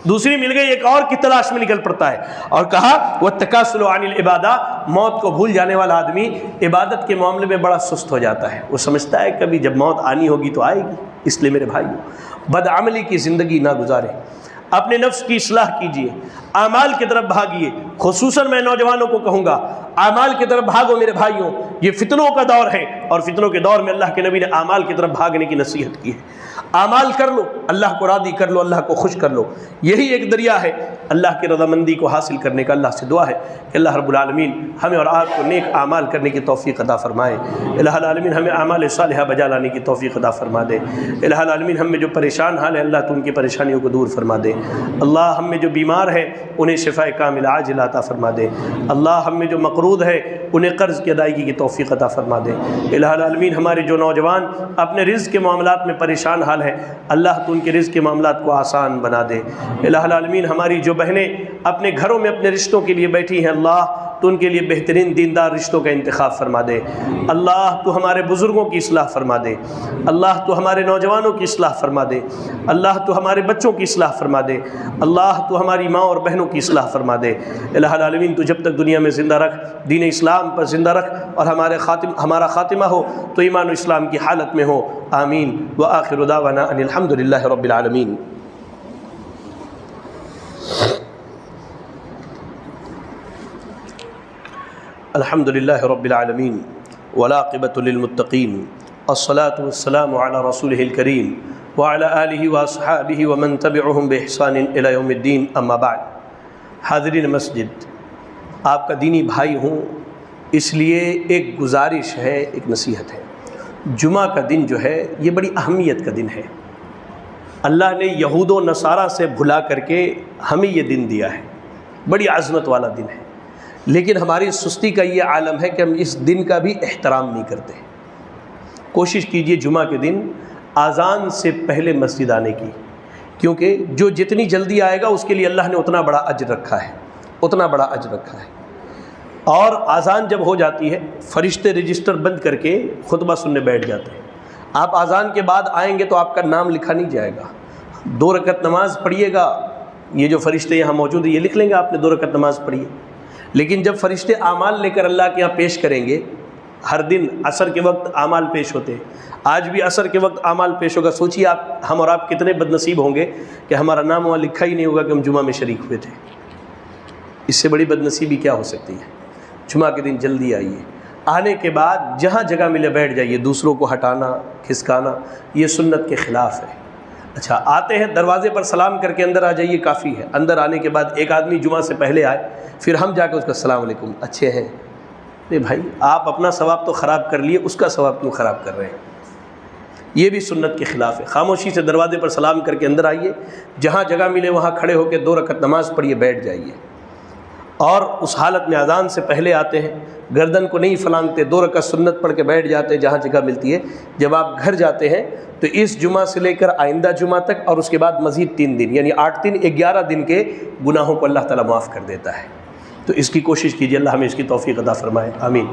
دوسری مل گئی، ایک اور کی تلاش میں نکل پڑتا ہے. اور کہا والتکاسل عن العبادہ، موت کو بھول جانے والا آدمی عبادت کے معاملے میں بڑا سست ہو جاتا ہے. وہ سمجھتا ہے کبھی جب موت آنی ہوگی تو آئے گی. اس لیے میرے بھائیو، بدعملی کی زندگی نہ گزارے، اپنے نفس کی اصلاح کیجیے، اعمال کی طرف بھاگیے. خصوصاً میں نوجوانوں کو کہوں گا، اعمال کی طرف بھاگو میرے بھائیوں. یہ فتنوں کا دور ہے، اور فتنوں کے دور میں اللہ کے نبی نے اعمال کی طرف بھاگنے کی نصیحت کی ہے. اعمال کر لو، اللہ کو راضی کر لو، اللہ کو خوش کر لو. یہی ایک ذریعہ ہے اللہ کی رضامندی کو حاصل کرنے کا. اللہ سے دعا ہے کہ اللہ رب العالمین ہمیں اور آپ کو نیک اعمال کرنے کی توفیق عطا فرمائے. الہ العالمین ہمیں اعمال صالحہ بجا لانے کی توفیق عطا فرما دے. الہ العالمین ہم میں جو پریشان حال ہے اللہ تو ان کی پریشانیوں کو دور فرما دے. اللہ ہم میں جو بیمار ہے انہیں شفاء کامل عاجل عطا فرما دے. اللہ ہم میں جو مقروض ہے انہیں قرض کی ادائیگی کی توفیق عطا فرما دے. الہ العالمین ہمارے جو نوجوان اپنے رزق کے معاملات میں پریشان حال ہے، اللہ تو ان کے رزق کے معاملات کو آسان بنا دے. الہ العالمین ہماری جو بہنیں اپنے گھروں میں اپنے رشتوں کے لیے بیٹھی ہیں، اللہ تو ان کے لیے بہترین دیندار رشتوں کا انتخاب فرما دے. اللہ تو ہمارے بزرگوں کی اصلاح فرما دے. اللہ تو ہمارے نوجوانوں کی اصلاح فرما دے. اللہ تو ہمارے بچوں کی اصلاح فرما دے. اللہ تو ہماری ماں اور بہنوں کی اصلاح فرما دے. الہ العالمین تو جب تک دنیا میں زندہ رکھ، دین اسلام پر زندہ رکھ، اور ہمارا خاتمہ ہو تو ایمان و اسلام کی حالت میں ہو. آمین. وآخر دعوانا ان الحمد للہ رب العالمین. الحمد للہ رب العالمین والعاقبۃ للمتقین، الصلاۃ والسلام علی رسولہ الکریم وعلی آلہ واصحابہ ومن تبعہم بإحسان الی یوم الدین. اما بعد. حاضرین مسجد، آپ کا دینی بھائی ہوں، اس لیے ایک گزارش ہے، ایک نصیحت ہے. جمعہ کا دن جو ہے یہ بڑی اہمیت کا دن ہے. اللہ نے یہود و نصارہ سے بھلا کر کے ہمیں یہ دن دیا ہے، بڑی عظمت والا دن ہے. لیکن ہماری سستی کا یہ عالم ہے کہ ہم اس دن کا بھی احترام نہیں کرتے. کوشش کیجئے جمعہ کے دن اذان سے پہلے مسجد آنے کی، کیونکہ جو جتنی جلدی آئے گا اس کے لیے اللہ نے اتنا بڑا اجر رکھا ہے، اتنا بڑا اجر رکھا ہے. اور اذان جب ہو جاتی ہے فرشتے رجسٹر بند کر کے خطبہ سننے بیٹھ جاتے ہیں. آپ اذان کے بعد آئیں گے تو آپ کا نام لکھا نہیں جائے گا. 2 رکعت نماز پڑھیے گا، یہ جو فرشتے یہاں موجود ہیں یہ لکھ لیں گے آپ نے 2 رکعت نماز پڑھی ہے. لیکن جب فرشتے اعمال لے کر اللہ کے یہاں پیش کریں گے، ہر دن عصر کے وقت اعمال پیش ہوتے ہیں، آج بھی عصر کے وقت اعمال پیش ہوگا. سوچیے ہم اور آپ کتنے بد نصیب ہوں گے کہ ہمارا نام وہاں لکھا ہی نہیں ہوگا کہ ہم جمعہ میں شریک ہوئے تھے. اس سے بڑی بدنصیبی کیا ہو سکتی ہے؟ جمعہ کے دن جلدی آئیے، آنے کے بعد جہاں جگہ ملے بیٹھ جائیے، دوسروں کو ہٹانا کھسکانا یہ سنت کے خلاف ہے۔ اچھا آتے ہیں دروازے پر سلام کر کے اندر آ جائیے، کافی ہے۔ اندر آنے کے بعد ایک آدمی جمعہ سے پہلے آئے، پھر ہم جا کے اس کا السلام علیکم، اچھے ہیں؟ نہیں بھائی، آپ اپنا ثواب تو خراب کر لیے، اس کا ثواب کیوں خراب کر رہے ہیں؟ یہ بھی سنت کے خلاف ہے۔ خاموشی سے دروازے پر سلام کر کے اندر آئیے، جہاں جگہ ملے وہاں کھڑے ہو کے 2 رکعت نماز پڑھیے، بیٹھ جائیے۔ اور اس حالت میں اذان سے پہلے آتے ہیں، گردن کو نہیں پھلانگتے، 2 رکعت سنت پڑھ کے بیٹھ جاتے ہیں جہاں جگہ ملتی ہے۔ جب آپ گھر جاتے ہیں تو اس جمعہ سے لے کر آئندہ جمعہ تک اور اس کے بعد مزید 3 دن، یعنی 8 دن 11 دن کے گناہوں کو اللہ تعالیٰ معاف کر دیتا ہے۔ تو اس کی کوشش کیجیے، اللہ ہمیں اس کی توفیق عطا فرمائے، آمین۔